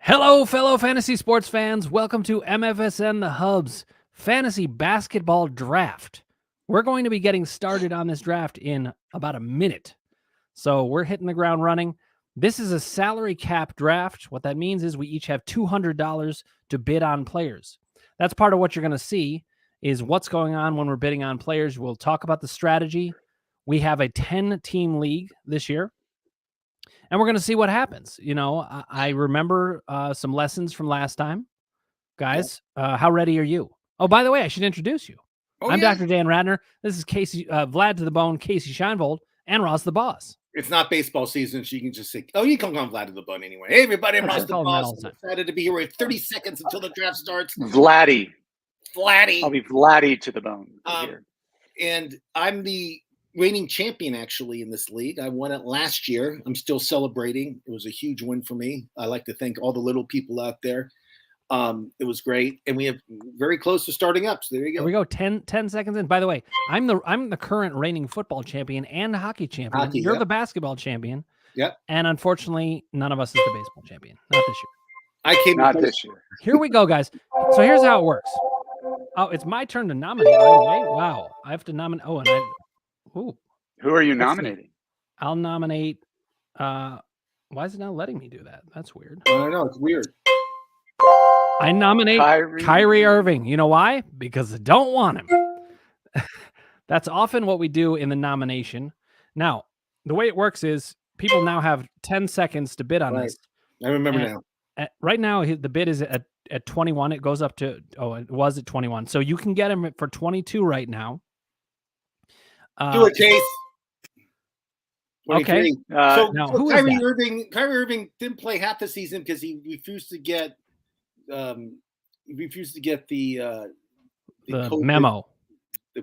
Hello, fellow fantasy sports fans. Welcome to MFSN The Hub's Fantasy Basketball Draft. We're going to be getting started on this draft in about a minute. So we're hitting the ground running. This is a salary cap draft. What that means is we each have $200 to bid on players. That's part of what you're going to see is what's going on when we're bidding on players. We'll talk about the strategy. We have a 10-team league this year. And we're going to see what happens. You know, I remember some lessons from last time. Guys, how ready are you? Oh, by the way, I should introduce you. I'm Dr. Dan Radner. This is Kasey, Vlad to the Bone, Kasey Scheinvold, and Ross the Boss. It's not baseball season, so you can just say, you can call Vlad to the Bone anyway. Hey, everybody, I'm Ross the Boss. I'm excited to be here. We have 30 seconds until the draft starts. Vladdy. I'll be Vladdy to the Bone. And I'm the reigning champion, actually, in this league. I won it last year. I'm still celebrating. It was a huge win for me. I like to thank all the little people out there. It was great. And we have very close to starting up. So there you go. Here we go. 10 seconds in. By the way, I'm the current reigning football champion and hockey champion. You're the basketball champion. Yep. And unfortunately, none of us is the baseball champion. Not this year. I came not this year. Here we go, guys. So here's how it works. Oh, it's my turn to nominate right away. Wow. I have to nominate. Oh, and ooh. Who are you nominating? I'll nominate. Why is it not letting me do that? That's weird. I don't know. It's weird. I nominate Kyrie Irving. You know why? Because I don't want him. That's often what we do in the nomination. Now, the way it works is people now have 10 seconds to bid on this. I remember now. Right now, the bid is at 21. It goes up to, it was at 21. So you can get him for 22 right now. Do it, Chase. Okay. So who Kyrie Irving didn't play half the season because he refused to get the memo, the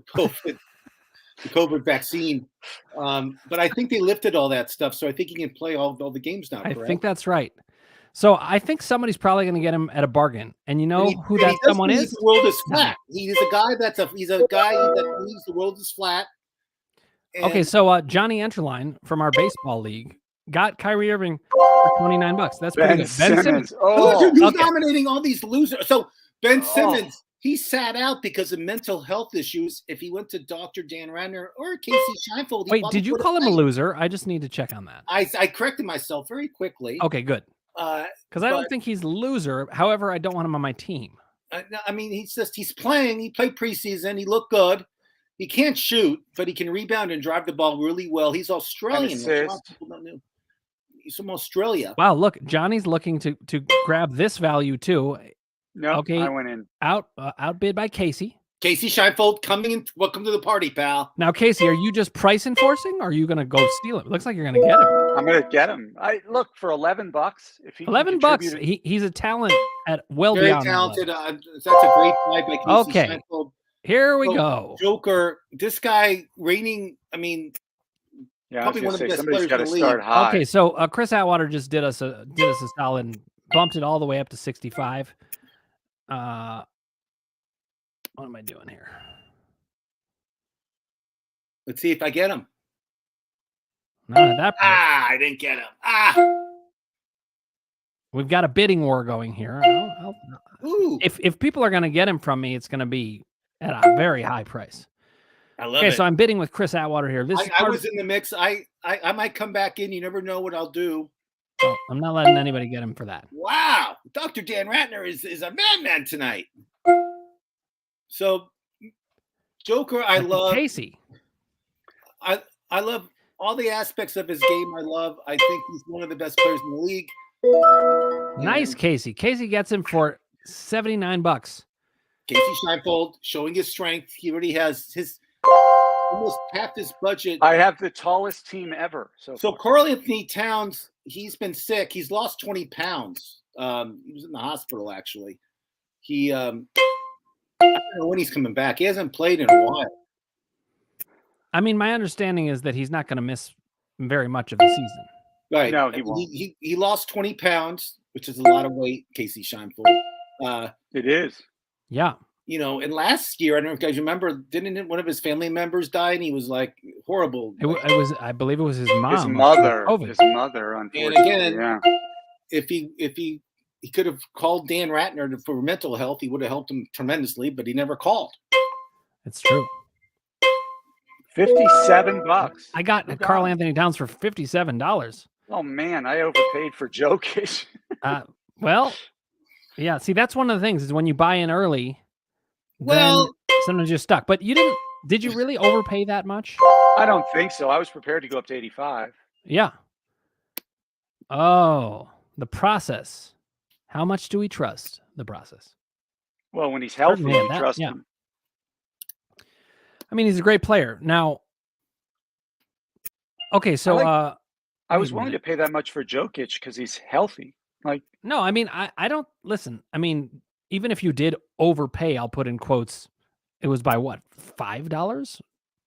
COVID vaccine. But I think they lifted all that stuff, so I think he can play all the games now. I think that's right. So I think somebody's probably going to get him at a bargain, and you know who that someone is? The world is flat. He's a guy he's a guy that believes the world is flat. Okay, so Johnny Enterline from our baseball league got Kyrie Irving for $29. That's pretty good. Ben Simmons. Who's nominating all these losers? So Ben Simmons, he sat out because of mental health issues. If he went to Dr. Dan Radner or Kasey Scheinvold, wait, did you call him a loser? I just need to check on that. I corrected myself very quickly. Okay, good. Because I don't think he's a loser. However, I don't want him on my team. I mean, he's playing. He played preseason. He looked good. He can't shoot, but he can rebound and drive the ball really well. He's Australian. He's from Australia. Wow, look, Johnny's looking to grab this value too. No, okay, I went in. Outbid by Kasey. Kasey Scheinvold coming in. Welcome to the party, pal. Now, Kasey, are you just price enforcing, or are you going to go steal it? It looks like you're going to get him. I'm going to get him. I look for $11. If he $11, he's a talent at very beyond talented. That's a great play by Kasey Scheinvold. Here we go. Joker, this guy reigning. I mean, probably one of the best players in the league. High. Okay, so Chris Atwater just did us a solid and bumped it all the way up to 65. What am I doing here? Let's see if I get him. Not at that point. I didn't get him. We've got a bidding war going here. If people are going to get him from me, it's going to be at a very high price. I love it. Okay, so I'm bidding with Chris Atwater here. I was in the mix. I might come back in. You never know what I'll do. Oh, I'm not letting anybody get him for that. Wow. Dr. Dan Radner is a madman tonight. So, Joker, I love. Kasey. I love all the aspects of his game. I think he's one of the best players in the league. Nice, Kasey. Kasey gets him for $79. Kasey Scheinvold showing his strength. He already has his almost half his budget. I have the tallest team ever. So Karl Anthony Towns, he's been sick. He's lost 20 pounds. He was in the hospital, actually. I don't know when he's coming back. He hasn't played in a while. I mean, my understanding is that he's not going to miss very much of the season. Right. No, he won't. He lost 20 pounds, which is a lot of weight, Kasey Scheinvold. It is. Yeah. You know, and last year, I don't know if you guys remember, didn't one of his family members die, and he was like horrible. It was, I believe it was his mom. His mother. COVID. His mother, unfortunately. And again, if he he could have called Dan Ratner for mental health. He would have helped him tremendously, but he never called. It's true. $57. I got Karl Anthony Towns for $57. Oh man, I overpaid for Jokic. Well, yeah. See, that's one of the things is when you buy in early. Well, then sometimes you're stuck. But you didn't. Did you really overpay that much? I don't think so. I was prepared to go up to 85. Yeah. Oh, the process. How much do we trust the process? Well, when he's healthy, Certainly, we trust him. I mean, he's a great player. Now, okay, so I was willing to pay that much for Jokic because he's healthy. Like, no, I mean, I don't listen. I mean, even if you did overpay, I'll put in quotes. It was by what, $5?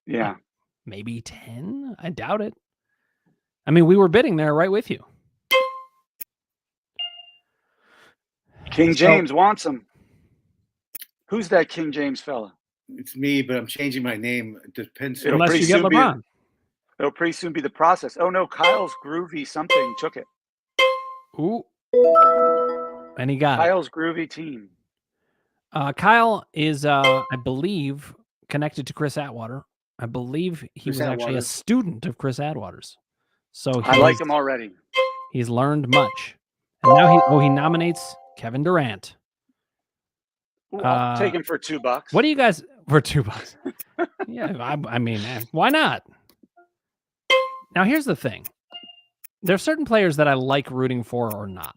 Yeah, maybe 10. I doubt it. I mean, we were bidding there right with you. King James wants him. Who's that King James fella? It's me, but I'm changing my name. It depends. Unless you get LeBron. It'll pretty soon be the process. Oh no, Kyle's groovy something took it. Ooh. And he got Kyle's groovy team. Kyle is, I believe, connected to Chris Atwater. I believe he was actually a student of Chris Atwater's. So I like him already. He's learned much. And now he nominates Kevin Durant. Ooh, I'll take him for $2. What do you guys for $2? Yeah, I mean, man, why not? Now here's the thing. There are certain players that I like rooting for or not.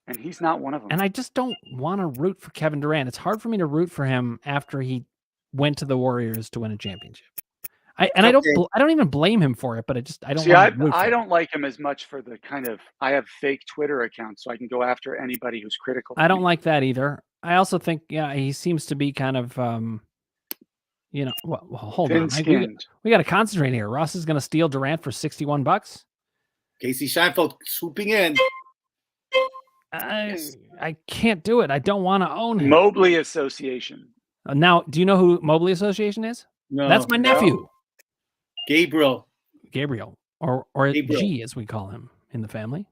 And he's not one of them. And I just don't want to root for Kevin Durant. It's hard for me to root for him after he went to the Warriors to win a championship. I don't even blame him for it, but I don't. See, I don't like him as much for the kind of I have fake Twitter accounts, so I can go after anybody who's critical. I don't like that either. I also think, he seems to be kind of, well, hold on. We got to concentrate here. Ross is going to steal Durant for $61. Kasey Scheinfeld swooping in. I can't do it. I don't want to own him. Mobley Association. Now, do you know who Mobley Association is? No, that's my nephew. Gabriel, or Gabriel. G as we call him in the family.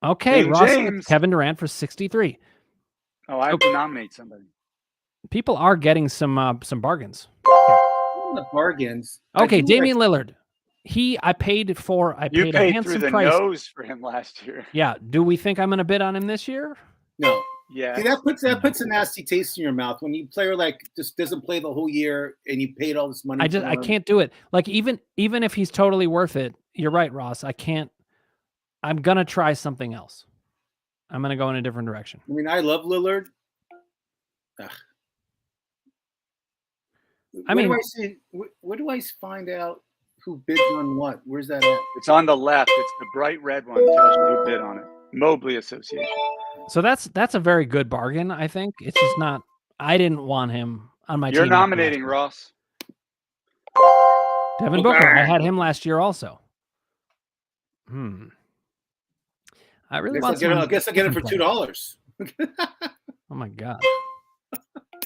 Okay, Ross, Kevin Durant for 63. Oh, I have to nominate somebody. People are getting some bargains. The bargains. Okay, Damian Lillard. I paid a handsome price. Nose for him last year. Yeah. Do we think I'm going to bid on him this year? No. Yeah. See, that puts a nasty taste in your mouth when you player like just doesn't play the whole year and you paid all this money. I can't do it. Like even if he's totally worth it, you're right, Ross. I can't. I'm gonna try something else. I'm gonna go in a different direction. I mean, I love Lillard. Where do I find out who bids on what? Where's that at? It's on the left. It's the bright red one. It tells you who bid on it. Mobley Association. So that's a very good bargain, I think. It's just not. I didn't want him on my team. You're nominating Ross. Devin Booker. I had him last year also. I really want. I guess I'll get it for $2. Oh my God.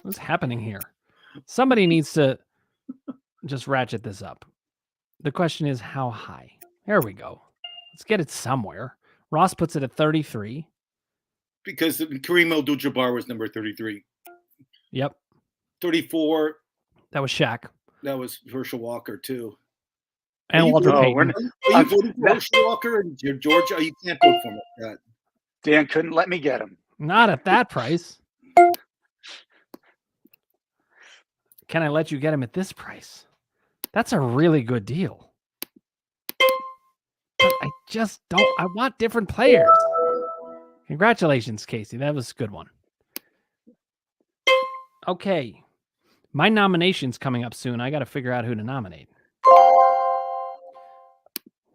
What's happening here? Somebody needs to just ratchet this up. The question is how high? There we go. Let's get it somewhere. Ross puts it at 33. Because Kareem Abdul-Jabbar was number 33. Yep. 34. That was Shaq. That was Herschel Walker too. And Walter Payton. Are you voting for Herschel Walker and George? You can't vote for him. Dan couldn't let me get him. Not at that price. Can I let you get him at this price? That's a really good deal. But I just don't. I want different players. Congratulations, Kasey. That was a good one. Okay. My nomination's coming up soon. I got to figure out who to nominate.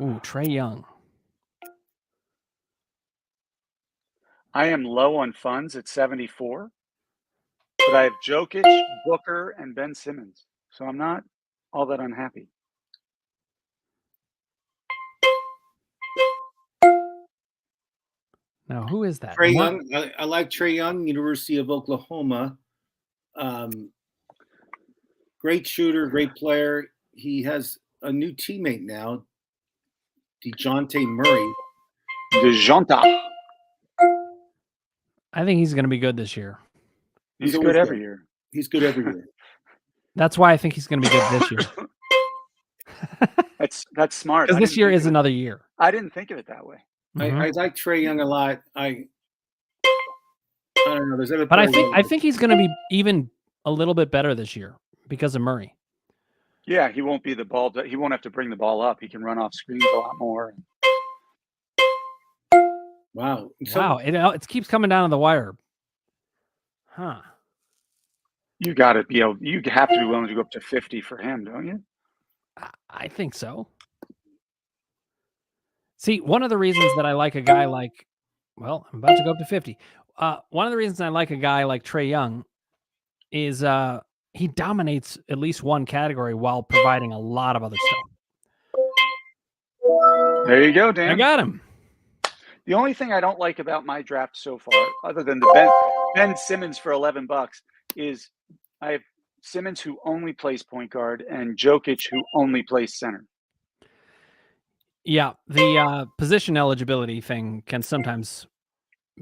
Ooh, Trae Young. I am low on funds at 74, but I have Jokic, Booker, and Ben Simmons. So I'm not all that unhappy. Now, who is that? Trae Young. I like Trae Young, University of Oklahoma. Great shooter, great player. He has a new teammate now, DeJounte Murray. DeJounte. I think he's going to be good this year. He's good every year. He's good every year. That's why I think he's going to be good this year. That's smart. Because this year is another year. I didn't think of it that way. I like Trae Young a lot. I don't know. There's other but I think he's going to be even a little bit better this year because of Murray. Yeah, he won't be the ball. He won't have to bring the ball up. He can run off screens a lot more. Wow. It keeps coming down to the wire. Huh. You got to be able. You have to be willing to go up to 50 for him, don't you? I think so. See, one of the reasons that I like a guy like, well, I'm about to go up to 50. One of the reasons I like a guy like Trae Young is he dominates at least one category while providing a lot of other stuff. There you go, Dan. I got him. The only thing I don't like about my draft so far, other than the Ben Simmons for $11, is I have Simmons who only plays point guard and Jokic who only plays center. Yeah, the position eligibility thing can sometimes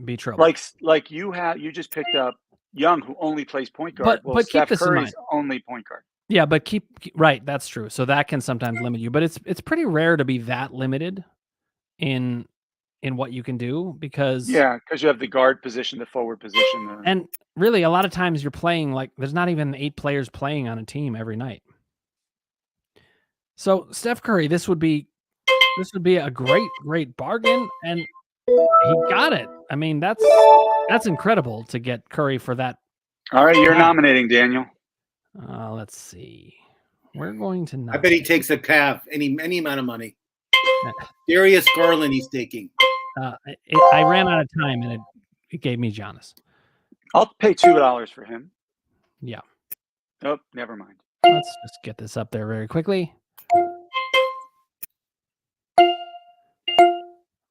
be trouble. Like you just picked up Young who only plays point guard. But Steph keep this Curry's in mind. only point guard. Yeah, but keep right. That's true. So that can sometimes limit you. But it's pretty rare to be that limited in what you can do because you have the guard position, the forward position, and really a lot of times you're playing like there's not even 8 players playing on a team every night. So Steph Curry, this would be a great bargain, and he got it. I mean, that's incredible to get Curry for that. All right, you're nominating Daniel. Let's see. We're going to nominate. I bet he takes a Cav, any amount of money. Darius Garland he's taking. I ran out of time, and it gave me Giannis. I'll pay $2 for him. Yeah. Oh, never mind. Let's just get this up there very quickly.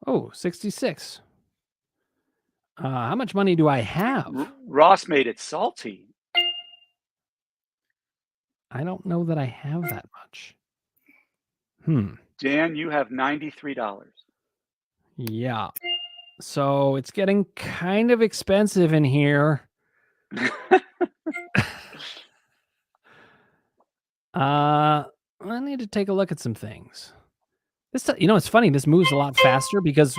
Oh, 66. How much money do I have? Ross made it salty. I don't know that I have that much. Dan, you have $93. Yeah. So it's getting kind of expensive in here. I need to take a look at some things. This, it's funny. This moves a lot faster because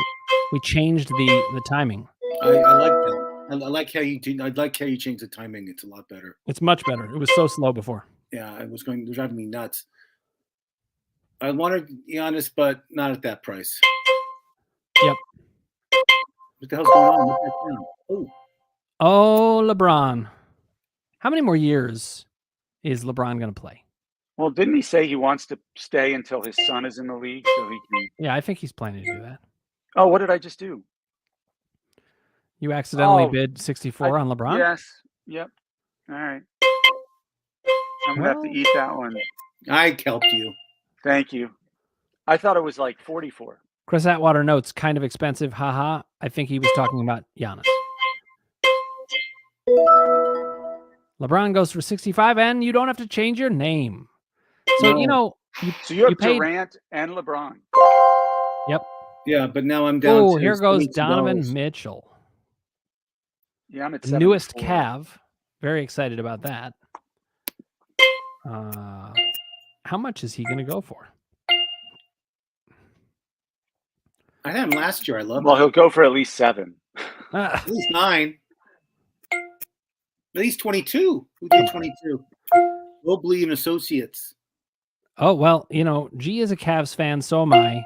we changed the timing. I like that. I like how you do. I like how you change the timing. It's a lot better. It's much better. It was so slow before. Yeah, it was driving me nuts. I wanted Giannis, but not at that price. Yep. What the hell's going on? Oh, LeBron. How many more years is LeBron going to play? Well, didn't he say he wants to stay until his son is in the league so he can? Yeah, I think he's planning to do that. Oh, what did I just do? You accidentally bid 64 on LeBron? Yes. Yep. All right. I'm going to have to eat that one. I helped you. Thank you. I thought it was like 44. Chris Atwater notes, kind of expensive. Haha. I think he was talking about Giannis. LeBron goes for 65, and you don't have to change your name. So, you have Durant and LeBron. Yep. Yeah, but now I'm down. Oh, here goes Donovan Mitchell. Yeah, I'm at the newest Cav. Very excited about that. How much is he going to go for? I had him last year. I love him. Well, he'll go for at least 7. At least 9. At least 22. Who did 22? Mobley and Associates. Oh, well, G is a Cavs fan, so am I.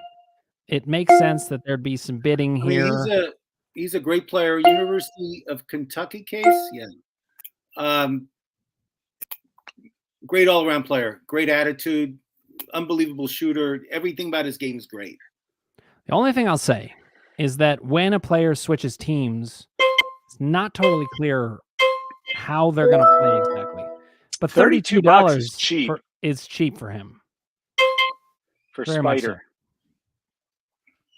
It makes sense that there'd be some bidding here. He's a great player. University of Kentucky case? Yeah. Great all-around player. Great attitude. Unbelievable shooter. Everything about his game is great. The only thing I'll say is that when a player switches teams, it's not totally clear how they're going to play exactly. But $32 is cheap. Is cheap for him. For Very Spider.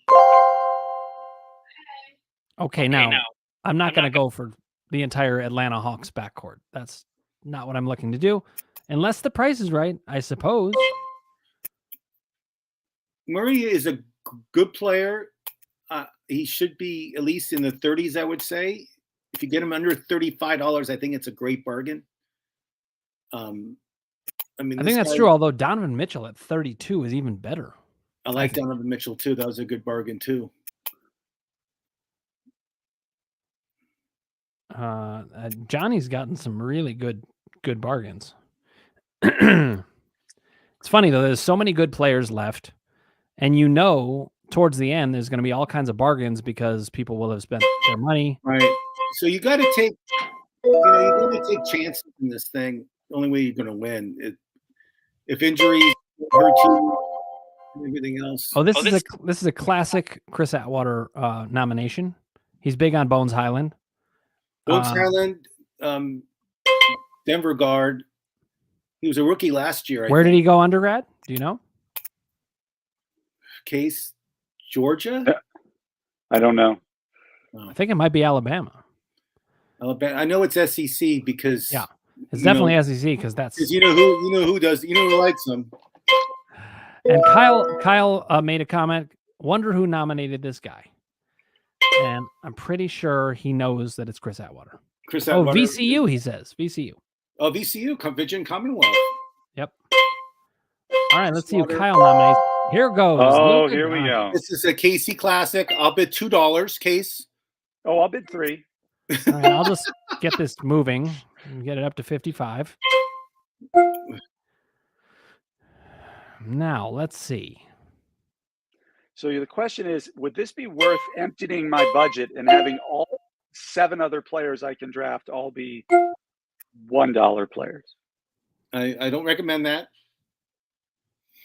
So. Okay, now I'm not going to go for the entire Atlanta Hawks backcourt. That's not what I'm looking to do. Unless the price is right, I suppose. Murray is a good player. He should be at least in the 30s, I would say. If you get him under $35, I think it's a great bargain. I think that's true. Although Donovan Mitchell at 32 is even better. I like Donovan Mitchell too. That was a good bargain too. Johnny's gotten some really good bargains. It's funny though. There's so many good players left, and towards the end there's going to be all kinds of bargains because people will have spent their money. Right. So you got to take, you got to take chances in this thing. The only way you're going to win. If injuries hurt you, and everything else. This is a classic Chris Atwater nomination. He's big on Bones Highland. Bones Highland, Denver guard. He was a rookie last year. Where did he go undergrad? Do you know? Case, Georgia? I don't know. I think it might be Alabama. I know it's SEC because it's definitely SEC because that's who who likes them. And Kyle made a comment. Wonder who nominated this guy. And I'm pretty sure he knows that it's Chris Atwater. VCU, he says. VCU. Oh, VCU, Virginia Commonwealth. Yep. All right, let's see who Kyle nominates. Here goes. Oh, here we go. This is a Kasey classic. I'll bid $2, Case. Oh, I'll bid $3. All right, I'll just get this moving and get it up to 55. Now, let's see. So the question is, would this be worth emptying my budget and having all 7 other players I can draft all be $1 players? I don't recommend that.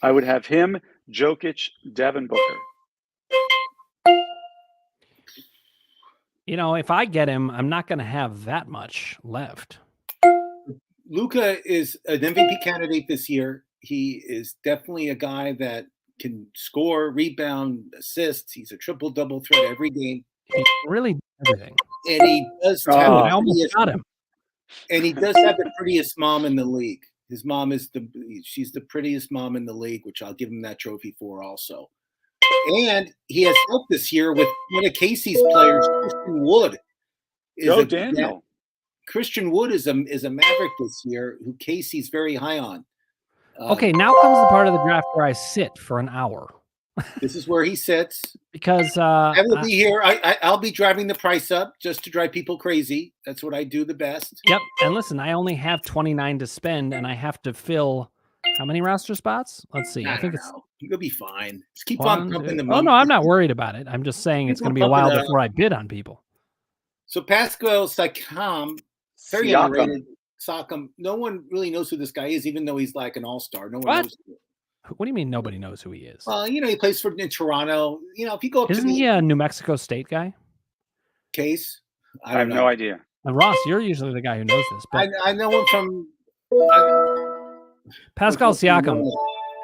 I would have him, Jokic, Devin Booker. If I get him, I'm not going to have that much left. Luka is an MVP candidate this year. He is definitely a guy that can score, rebound, assists. He's a triple-double threat every game. He really does everything. And he does I almost got him. And he does have the prettiest mom in the league. His mom she's the prettiest mom in the league, which I'll give him that trophy for also. And he has help this year with one of Casey's players, Christian Wood. Daniel. Christian Wood is a Maverick this year who Casey's very high on. Okay, now comes the part of the draft where I sit for an hour. This is where he sits. Because I will be here. I'll be driving the price up just to drive people crazy. That's what I do the best. Yep. And listen, I only have 29 to spend, and I have to fill how many roster spots? Let's see. I think you'll be fine. Just keep on pumping the money. Oh no, I'm not worried about it. I'm just saying it's going to be a while before I bid on people. So Pascal Siakam, very underrated. Siakam. No one really knows who this guy is, even though he's like an all-star. No one knows. What do you mean nobody knows who he is? Well, he plays in Toronto. If you go up Isn't he a New Mexico State guy? Case? I have no idea. And Ross, you're usually the guy who knows this. But I know him from Pascal Siakam.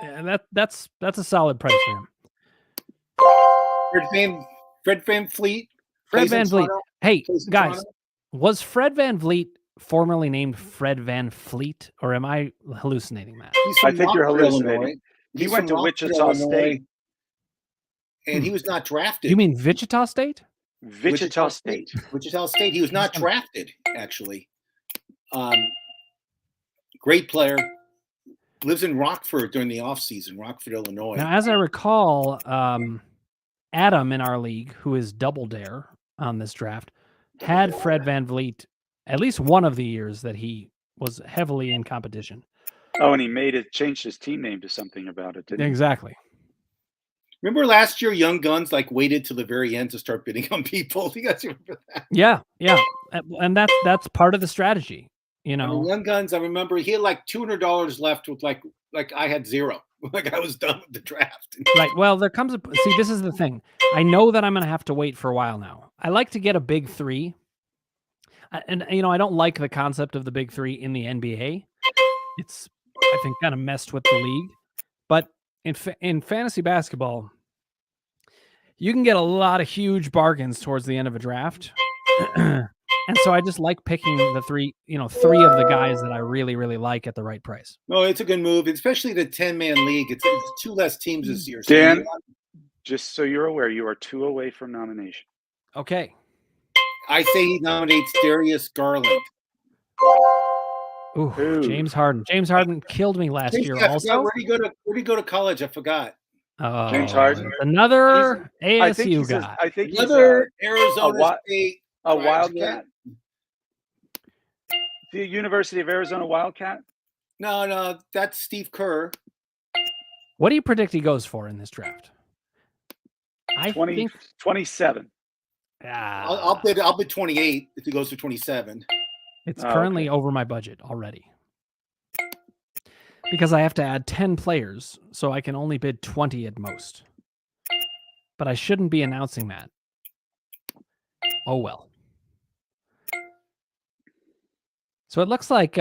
And that's a solid price for him. Fred VanVleet. Fred VanVleet. Hey, guys, was Fred VanVleet formerly named Fred VanVleet, or am I hallucinating that? I think you're hallucinating. He went to Wichita State. And he was not drafted. You mean Wichita State? Wichita State. Wichita State. He was not drafted, actually. Great player. Lives in Rockford during the offseason, Rockford, Illinois. Now, as I recall, Adam in our league, who is Double Dare on this draft, had Fred VanVleet at least one of the years that he was heavily in competition. Oh, and he changed his team name to something about it, didn't he? Exactly. Remember last year, Young Guns waited till the very end to start bidding on people. You guys remember that? Yeah, and that's part of the strategy. Young Guns. I remember he had $200 left with like I had zero. Like I was done with the draft. Right. Well, there comes this is the thing. I know that I'm going to have to wait for a while now. I like to get a big 3. And I don't like the concept of the big 3 in the NBA. It's, I think, kind of messed with the league. But in fantasy basketball, you can get a lot of huge bargains towards the end of a draft. And so I just like picking the three of the guys that I really, really like at the right price. No, it's a good move, especially the 10-man league. It's 2 less teams this year. Dan, just so you're aware, you are 2 away from nomination. Okay. I say he nominates Darius Garland. Ooh, James Harden. James Harden killed me last year. Also, where did he go to college? I forgot. James Harden, another ASU guy. I think another Arizona State Wildcat. The University of Arizona Wildcat. No, that's Steve Kerr. What do you predict he goes for in this draft? I 27. I'll bid 28 if he goes for 27. It's currently over my budget already. Because I have to add 10 players, so I can only bid 20 at most. But I shouldn't be announcing that. Oh well. So it looks like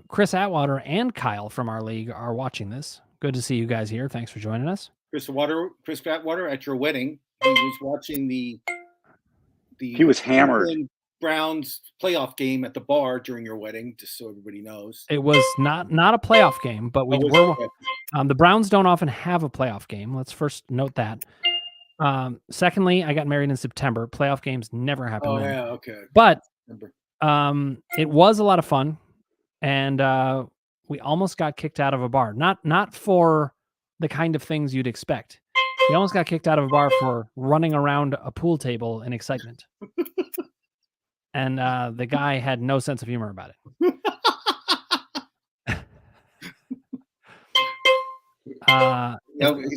Chris Atwater and Kyle from our league are watching this. Good to see you guys here. Thanks for joining us. Chris Atwater at your wedding. He was watching the he was hammered. Browns playoff game at the bar during your wedding, just so everybody knows. It was not a playoff game, but we were. The Browns don't often have a playoff game. Let's first note that. Secondly, I got married in September. Playoff games never happen. Oh then. yeah, okay. But it was a lot of fun, and we almost got kicked out of a bar. Not for the kind of things you'd expect. We almost got kicked out of a bar for running around a pool table in excitement. And the guy had no sense of humor about it.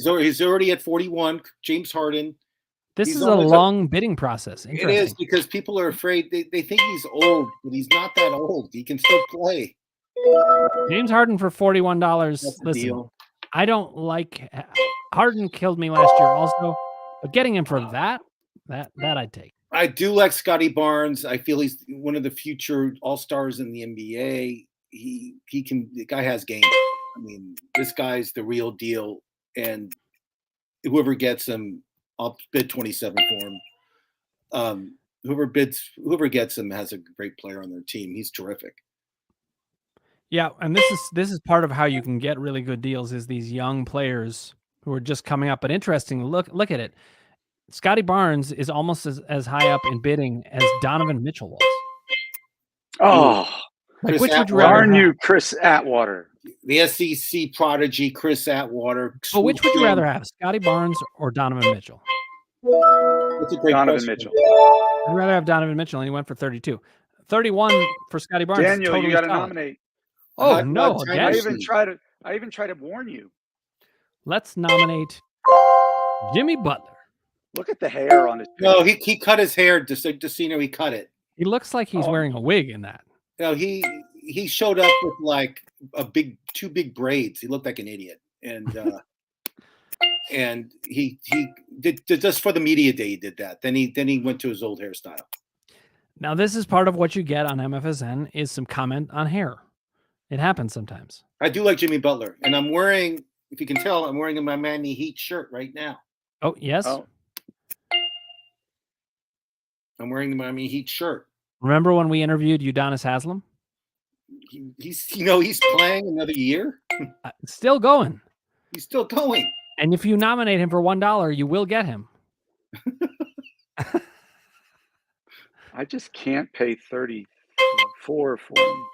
He's already at 41. James Harden. This is a long bidding process. It is, because people are afraid. They think he's old, but he's not that old. He can still play. James Harden for $41. Listen, deal. I don't like Harden killed me last year also, but getting him for that I'd take. I do like Scotty Barnes. I feel he's one of the future all-stars in the NBA. The guy has game. I mean, this guy's the real deal, and whoever gets him, I'll bid 27 for him. Whoever gets him has a great player on their team. He's terrific. Yeah, and this is part of how you can get really good deals is these young players who are just coming up. But interesting, look at it. Scotty Barnes is almost as high up in bidding as Donovan Mitchell was. Oh, which would you rather have? You, Chris Atwater, the SEC prodigy, Chris Atwater. But which would you rather have, Scotty Barnes or Donovan Mitchell? That's a great Donovan question. Mitchell. I'd rather have Donovan Mitchell, and he went for 32. 31 for Scotty Barnes. Daniel, totally you got to solid. nominate. Oh no! I even tried to warn you. Let's nominate Jimmy Butler. Look at the hair on his. No, he cut his hair just so you know he cut it. He looks like he's wearing a wig in that. No, he showed up with like two big braids. He looked like an idiot, and and he did just for the media day. He did that. Then he went to his old hairstyle. Now this is part of what you get on MFSN is some comment on hair. It happens sometimes. I do like Jimmy Butler, and I'm wearing, if you can tell, I'm wearing a Miami Heat shirt right now. Oh yes. Oh. I'm wearing the Miami Heat shirt. Remember when we interviewed Udonis Haslem? He's playing another year. Still going. He's still going. And if you nominate him for $1, you will get him. I just can't pay 34 for him.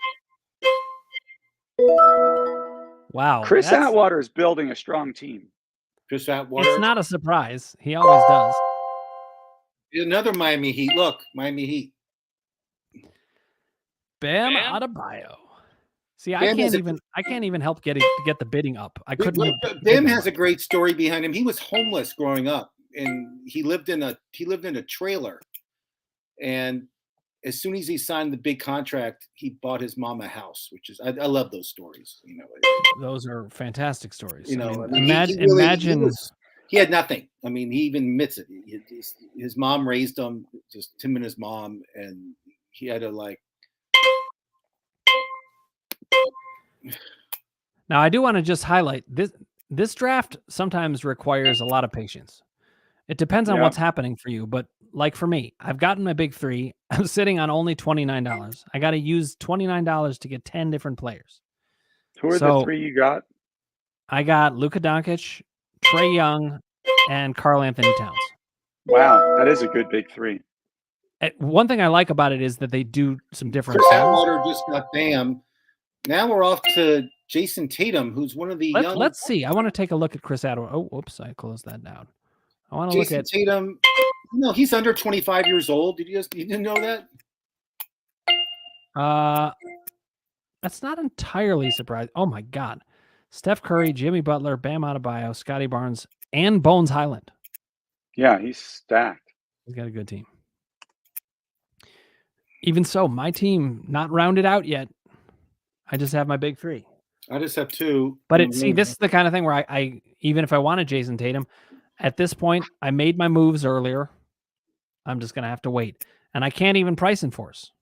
Wow. Chris Atwater is building a strong team. Chris Atwater. It's not a surprise. He always does. Another Miami Heat. Look, Miami Heat. Bam Adebayo. See, I can't even help get the bidding up. I couldn't. Bam has a great story behind him. He was homeless growing up, and he lived in a trailer. And as soon as he signed the big contract, he bought his mom a house, which is I love those stories. You know, those are fantastic stories. You know, imagine. He had nothing. I mean, he even admits it. His mom raised him, just him and his mom, and he had to like. Now, I do want to just highlight this draft sometimes requires a lot of patience. It depends on what's happening for you, but like for me, I've gotten my big three. I'm sitting on only $29. I got to use $29 to get 10 different players. Who are the three you got? I got Luka Doncic, Trae Young, and Karl Anthony Towns. Wow, that is a good big three. One thing I like about it is that they do some different Chris things. Atwater just got Bam. Now we're off to Jason Tatum, who's one of the young. Let's see. I want to take a look at Chris Atwater. Oh, whoops! I closed that down. I want to look at Tatum. No, he's under 25 years old. You didn't know that? That's not entirely surprising. Oh my God. Steph Curry, Jimmy Butler, Bam Adebayo, Scotty Barnes, and Bones Highland. Yeah, he's stacked. He's got a good team. Even so, my team not rounded out yet. I just have my big three. I just have two. But this is the kind of thing where I even if I wanted Jason Tatum, at this point, I made my moves earlier. I'm just going to have to wait. And I can't even price enforce.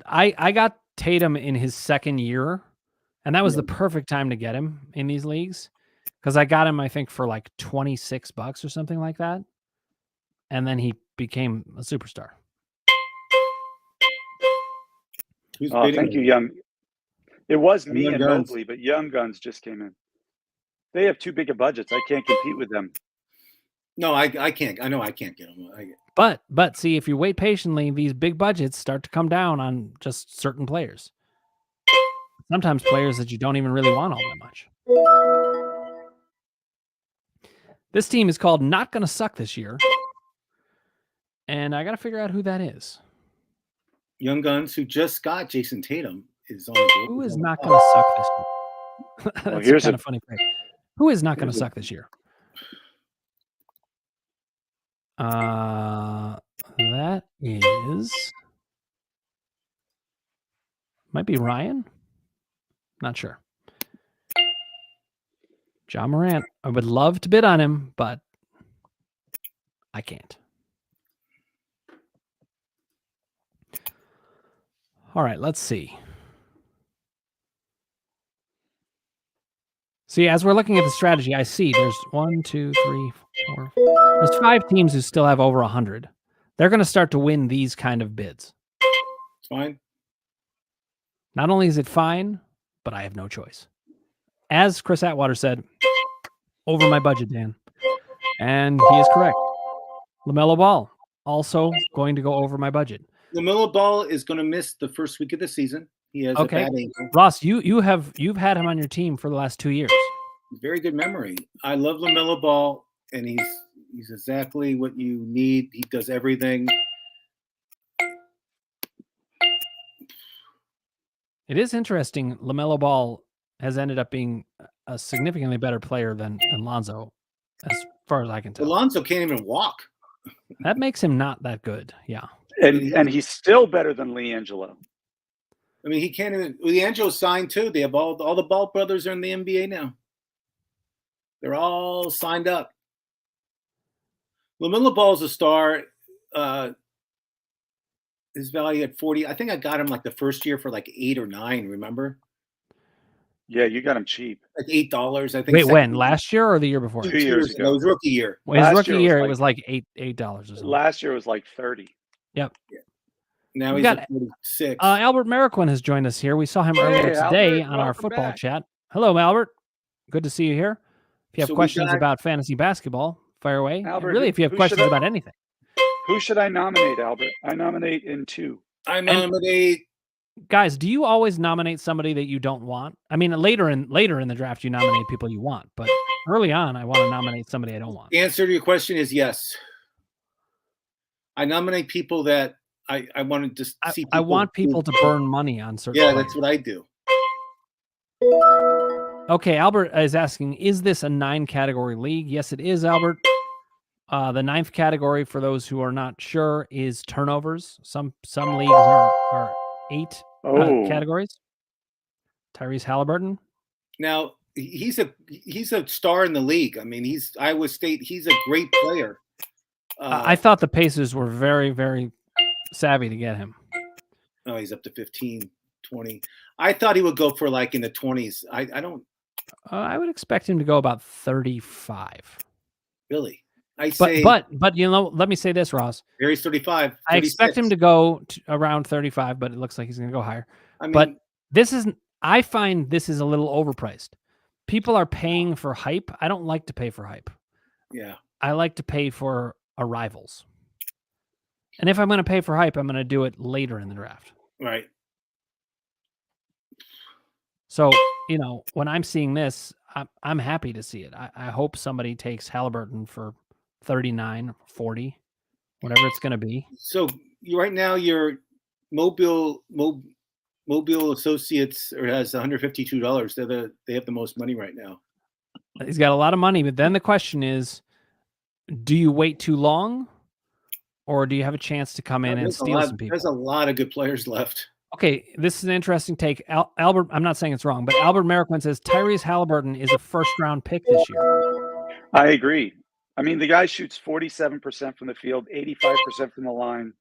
I got Tatum in his second year, and that was the perfect time to get him in these leagues because I got him, I think, for like $26 or something like that. And then he became a superstar. Oh, thank you, Young. It was me and Mobley, but Young Guns just came in. They have too big of budgets. I can't compete with them. No, I can't. I know I can't get them. But see, if you wait patiently, these big budgets start to come down on just certain players. Sometimes players that you don't even really want all that much. This team is called Not Gonna Suck This Year. And I got to figure out who that is. Young Guns, who just got Jason Tatum, is on the board. Who is not going to suck this year? That's here's kind of funny phrase. Who is not going to suck this year? That is might be Ryan. Not sure. John Morant. I would love to bid on him, but I can't. All right, let's see. See, as we're looking at the strategy, I see there's 1, 2, 3, 4. There's 5 teams who still have over 100. They're going to start to win these kind of bids. It's fine. Not only is it fine, but I have no choice. As Chris Atwater said, over my budget, Dan. And he is correct. LaMelo Ball, also going to go over my budget. LaMelo Ball is going to miss the first week of the season. He has a bad ankle. Ross, you've had him on your team for the last 2 years. Very good memory. I love LaMelo Ball, and he's exactly what you need. He does everything. It is interesting. LaMelo Ball has ended up being a significantly better player than Lonzo, as far as I can tell. Lonzo can't even walk. That makes him not that good. Yeah. And he's still better than LiAngelo. I mean, he can't even. LiAngelo's signed too. They have all the Ball brothers are in the NBA now. They're all signed up. LaMelo Ball's a star. His value at 40. I think I got him like the first year for like 8 or 9. Remember? Yeah, you got him cheap. Like $8. I think. Wait, when? Last year or the year before? 2 years ago. It was rookie year. Well, his rookie year, it was like $8 or something. Last year was like 30. Yep. Yeah. Now he's at 46. Albert Mariquin has joined us here. We saw him earlier today on our football chat. Hello, Albert. Good to see you here. If you have questions about fantasy basketball, fire away. Albert, really, if you have questions about anything. Who should I nominate, Albert? I nominate in 2. I nominate. Guys, do you always nominate somebody that you don't want? I mean, later in the draft, you nominate people you want, but early on, I want to nominate somebody I don't want. The answer to your question is yes. I nominate people that I wanted to see. I want people to burn money on certain. Yeah, players. that's what I do. Okay, Albert is asking, is this a 9-category league? Yes, it is, Albert. The 9th category, for those who are not sure, is turnovers. Some leagues are 8 categories. Tyrese Halliburton. Now he's a star in the league. I mean, he's Iowa State. He's a great player. I thought the Pacers were very, very savvy to get him. Oh, he's up to 15, 20. I thought he would go for like in the 20s. I don't. I would expect him to go about 35. Really? I But say but you know, let me say this, Ross. Gary's 35. I expect 36. him to go around 35, but it looks like he's going to go higher. I mean, But this isn't. I find this is a little overpriced. People are paying for hype. I don't like to pay for hype. yeah. I like to pay for arrivals. And if I'm going to pay for hype, I'm going to do it later in the draft. Right. So, you know, when I'm seeing this, I'm happy to see it. I hope somebody takes Halliburton for 39, 40, whatever it's going to be. So right now your Mobile Associates has $152. They have the most money right now. He's got a lot of money, but then the question is, do you wait too long, or do you have a chance to come in and steal some people? There's a lot of good players left. Okay, this is an interesting take. Albert, I'm not saying it's wrong, but Albert Merriquin says Tyrese Halliburton is a first-round pick this year. I agree. I mean, the guy shoots 47% from the field, 85% from the line.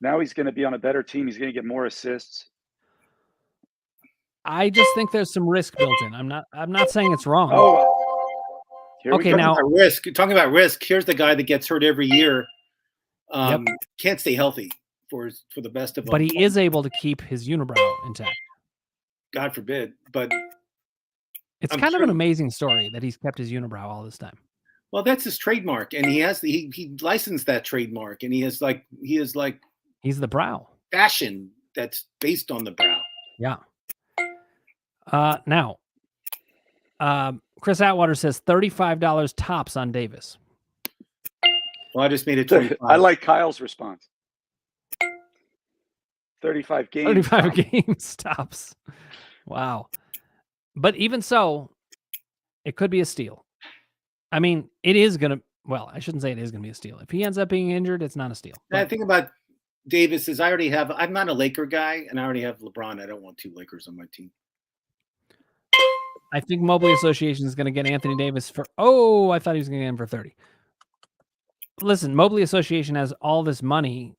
Now he's going to be on a better team. He's going to get more assists. I just think there's some risk built in. I'm not saying it's wrong. Oh, okay. Now talking about risk. Here's the guy that gets hurt every year. Can't stay healthy for the best of them. But he is able to keep his unibrow intact. God forbid. But it's kind of an amazing story that he's kept his unibrow all this time. Well, that's his trademark, and he licensed that trademark, and he is like he's the brow fashion that's based on the brow. Yeah. Now, Chris Atwater says $35 tops on Davis. Well, I just made it 25. I like Kyle's response. 35 games. 35 games tops. Wow. But even so, it could be a steal. I mean, it is going to, well, I shouldn't say it is going to be a steal. If he ends up being injured, it's not a steal. The thing about Davis is I'm not a Laker guy, and I already have LeBron. I don't want two Lakers on my team. I think Mobley Association is going to get Anthony Davis for, I thought he was going to get him for 30. Listen, Mobley Association has all this money.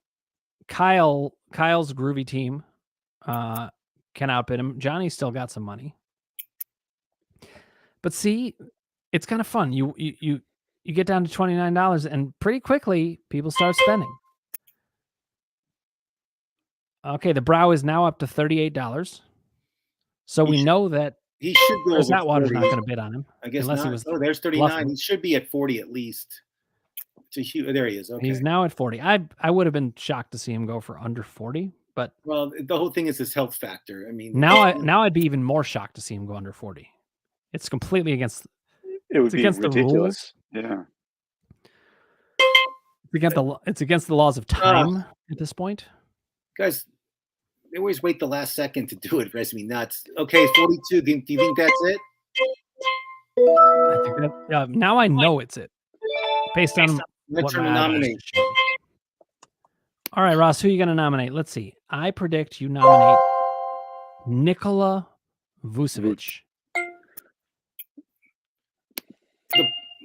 Kyle's groovy team can outbid him. Johnny's still got some money. But see, it's kind of fun. You get down to $29, and pretty quickly people start spending. Okay, the brow is now up to $38. So we know that he should go. Chris Atwater's not going to bid on him. I guess unless not. He was there's 39. bluffing. He should be at 40 at least. There he is. Okay. He's now at 40. I would have been shocked to see him go for under 40, but well, the whole thing is his health factor. I mean, now I'd be even more shocked to see him go under 40. It's completely against. It would be against ridiculous. The rules. Yeah. It's against the laws of time at this point. Guys, they always wait the last second to do it. It drives me nuts. Okay, 42. Do you think that's it? I think that, now I know it's it. Based on Let's what my nominate. All right, Ross, who are you going to nominate? Let's see. I predict you nominate Nikola Vucevic.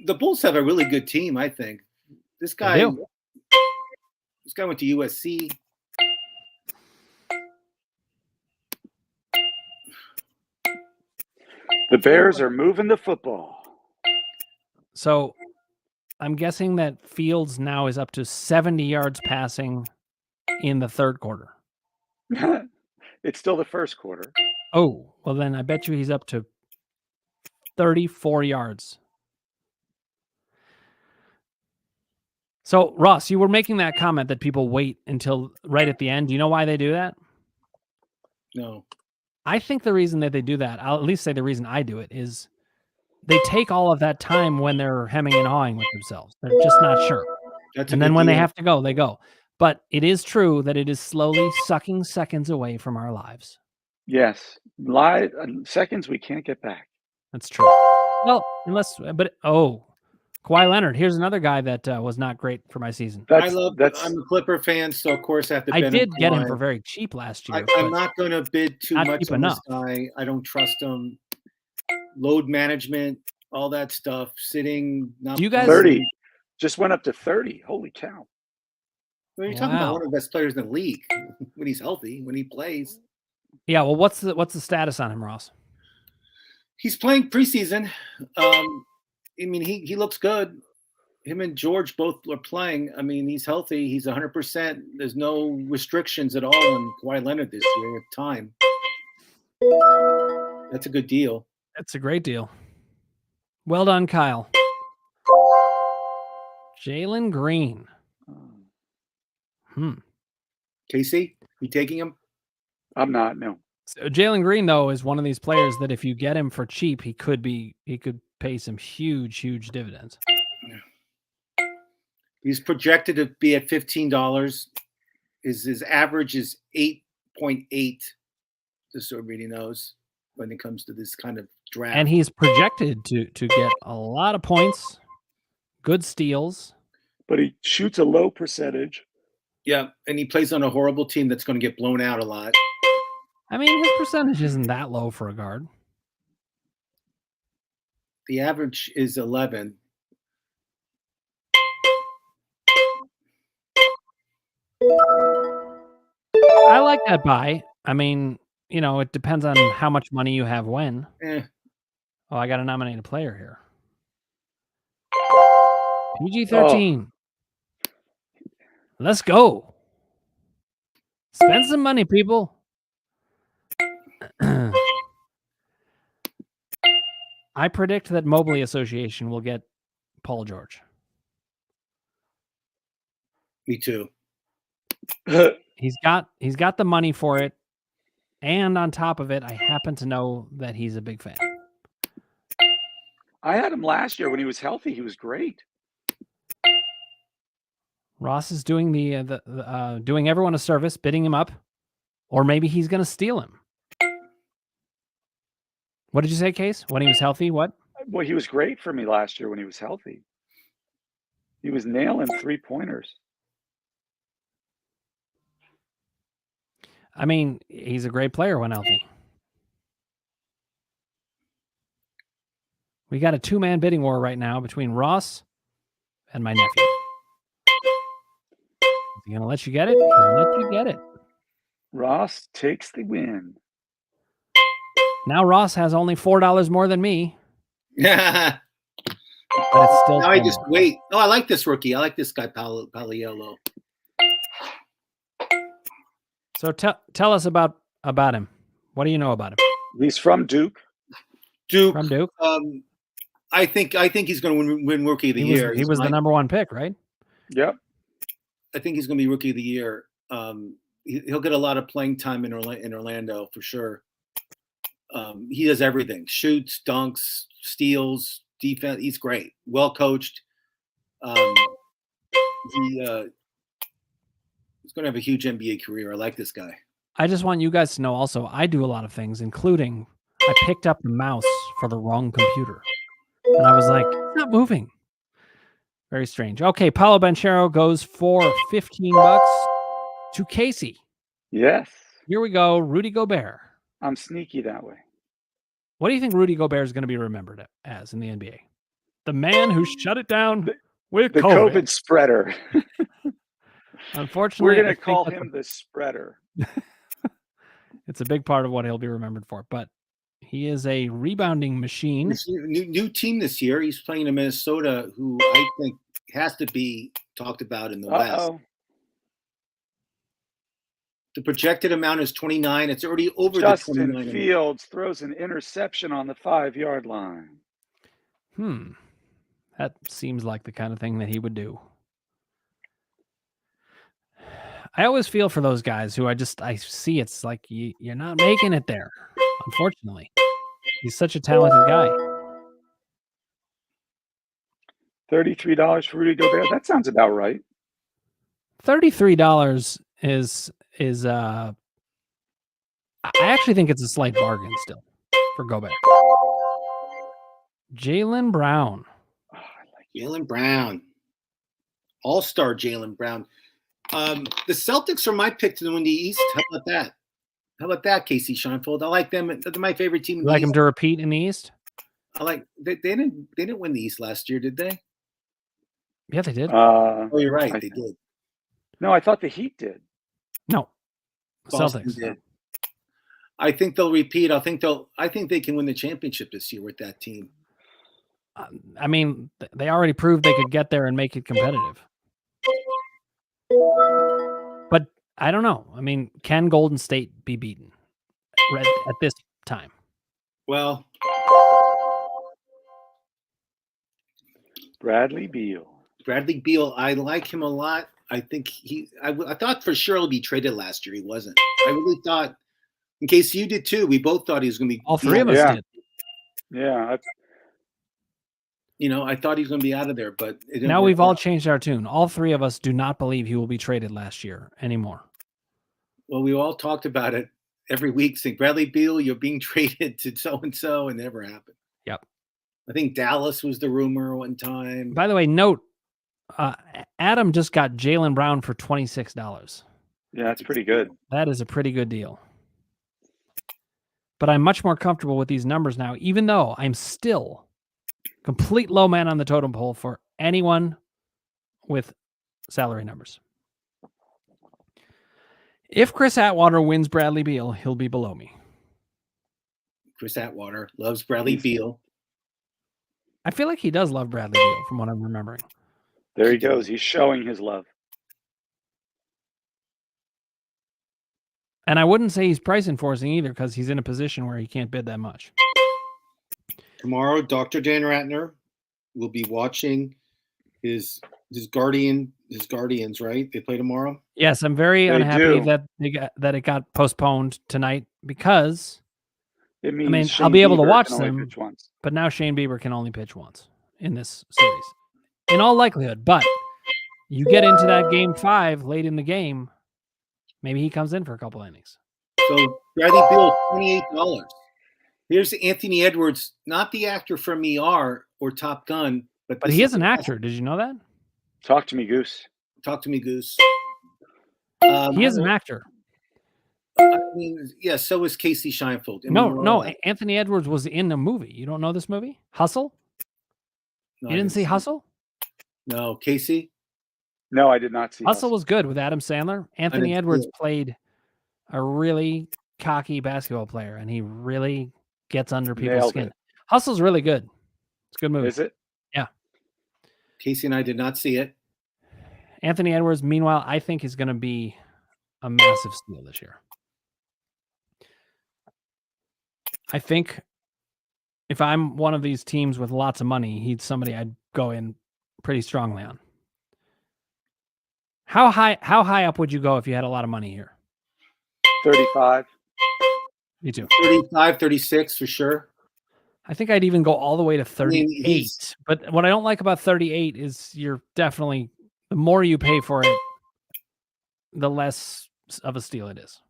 The Bulls have a really good team, I think. This guy went to USC. The Bears are moving the football. So I'm guessing that Fields now is up to 70 yards passing in the third quarter. It's still the first quarter. Oh, well then I bet you he's up to 34 yards. So, Ross, you were making that comment that people wait until right at the end. Do you know why they do that? No. I think the reason that they do that, I'll at least say the reason I do it, is they take all of that time when they're hemming and hawing with themselves. They're just not sure. And then when they have to go, they go. But it is true that it is slowly sucking seconds away from our lives. Yes. Seconds we can't get back. That's true. Well, Kawhi Leonard. Here's another guy that was not great for my season. I'm a Clipper fan, so of course I have to. I did get him for very cheap last year. I'm not going to bid too much on this guy. I don't trust him. Load management, all that stuff. Sitting. Not you guys 30 just went up to 30. Holy cow! Well, you're talking about one of the best players in the league when he's healthy, when he plays. Yeah. Well, what's the status on him, Ross? He's playing preseason. I mean, he looks good. Him and George both are playing. I mean, he's healthy. He's 100%. There's no restrictions at all on Kawhi Leonard this year at time. That's a good deal. That's a great deal. Well done, Kyle. Jalen Green. Kasey, you taking him? I'm not. No. So Jalen Green, though, is one of these players that if you get him for cheap, he could pay some huge dividends. He's projected to be at $15. His average is 8.8. Just so everybody knows when it comes to this kind of draft. And he's projected to get a lot of points, good steals. But he shoots a low percentage. Yeah, and he plays on a horrible team that's going to get blown out a lot. I mean, his percentage isn't that low for a guard. The average is 11. I like that buy. I mean, you know, it depends on how much money you have when. Oh, I got to nominate a player here. PG-13. Let's go. Spend some money, people. I predict that Mobley Association will get Paul George. Me too. He's got the money for it. And on top of it, I happen to know that he's a big fan. I had him last year when he was healthy. He was great. Ross is doing doing everyone a service, bidding him up, or maybe he's going to steal him. What did you say, Case? When he was healthy, what? Well, he was great for me last year when he was healthy. He was nailing 3-pointers. I mean, he's a great player when healthy. We got a 2-man bidding war right now between Ross and my nephew. Is he going to let you get it? He'll let you get it. Ross takes the win. Now Ross has only $4 more than me. Yeah. But it's still now I just wait. Oh, I like this rookie. I like this guy, Paliolo. So tell us about him. What do you know about him? He's from Duke. From Duke. I think he's going to win Rookie of the Year. He was the number 1 pick, right? Yep. I think he's going to be Rookie of the Year. He'll get a lot of playing time in Orlando for sure. He does everything: shoots, dunks, steals, defense. He's great. Well coached. He's going to have a huge NBA career. I like this guy. I just want you guys to know also, I do a lot of things, including I picked up the mouse for the wrong computer. And I was like, it's not moving. Very strange. Okay, Paolo Banchero goes for $15 to Kasey. Yes. Here we go. Rudy Gobert. I'm sneaky that way. What do you think Rudy Gobert is going to be remembered as in the NBA? The man who shut it down with the COVID spreader. Unfortunately, we're going to call him the spreader. It's a big part of what he'll be remembered for, but he is a rebounding machine. New team this year. He's playing in Minnesota, who I think has to be talked about in the West. The projected amount is 29. It's already over Justin the 29. Fields throws an interception on the 5-yard line. That seems like the kind of thing that he would do. I always feel for those guys who I see it's like you're not making it there, unfortunately. He's such a talented guy. $33 for Rudy Gobert. That sounds about right. $33 is I actually think it's a slight bargain still for Gobert. Jalen Brown. Oh, I like Jalen Brown. All-star Jalen Brown. The Celtics are my pick to win the East. How about that? How about that, Kasey Scheinfeld? I like them. They're my favorite team. You like them to repeat in the East? I like. They didn't win the East last year, did they? Yeah, they did. Oh, you're right. They did. No, I thought the Heat did. No, Boston Celtics did. I think they'll repeat. I think they can win the championship this year with that team. I mean, they already proved they could get there and make it competitive. But I don't know. I mean, can Golden State be beaten at this time? Well, Bradley Beal, I like him a lot. I think I thought for sure he'll be traded last year. He wasn't. I really thought, in case you did too, we both thought he was going to be. All three of us did. Yeah. I thought he was going to be out of there, but now we've all changed our tune. All three of us do not believe he will be traded last year anymore. Well, we all talked about it every week, saying, Bradley Beal, you're being traded to so-and-so, and it never happened. Yep. I think Dallas was the rumor one time. By the way, note, Adam just got Jalen Brown for $26. Yeah, that's pretty good. That is a pretty good deal. But I'm much more comfortable with these numbers now, even though I'm still complete low man on the totem pole for anyone with salary numbers. If Chris Atwater wins Bradley Beal, he'll be below me. Chris Atwater loves Bradley Beal. I feel like he does love Bradley Beal from what I'm remembering. There he goes. He's showing his love. And I wouldn't say he's price enforcing either because he's in a position where he can't bid that much. Tomorrow, Dr. Dan Ratner will be watching his Guardians, right? They play tomorrow. Yes, I'm very unhappy that it got postponed tonight because it means I'll be able to watch them, but now Shane Bieber can only pitch once in this series, in all likelihood. But you get into that game 5 late in the game, maybe he comes in for a couple innings. So Bradley Beal, $28. Here's Anthony Edwards, not the actor from ER or Top Gun, but he is an actor. Did you know that? Talk to me, Goose. Talk to me, Goose. He is an actor. I mean, yeah, so is Kasey Scheinfeld. No, Anthony Edwards was in a movie. You don't know this movie? Hustle? No, you didn't see Hustle? No. Kasey? No, I did not see Hustle. Was good with Adam Sandler. Anthony Edwards played a really cocky basketball player, and he really gets under people's skin. Hustle's really good. It's a good movie. Is it? Yeah. Kasey and I did not see it. Anthony Edwards, meanwhile, I think is going to be a massive steal this year. I think if I'm one of these teams with lots of money, he's somebody I'd go in pretty strongly on. How high up would you go if you had a lot of money here? 35. Me too. 35, 36 for sure. I think I'd even go all the way to 38. But what I don't like about 38 is you're definitely, the more you pay for it, the less of a steal it is.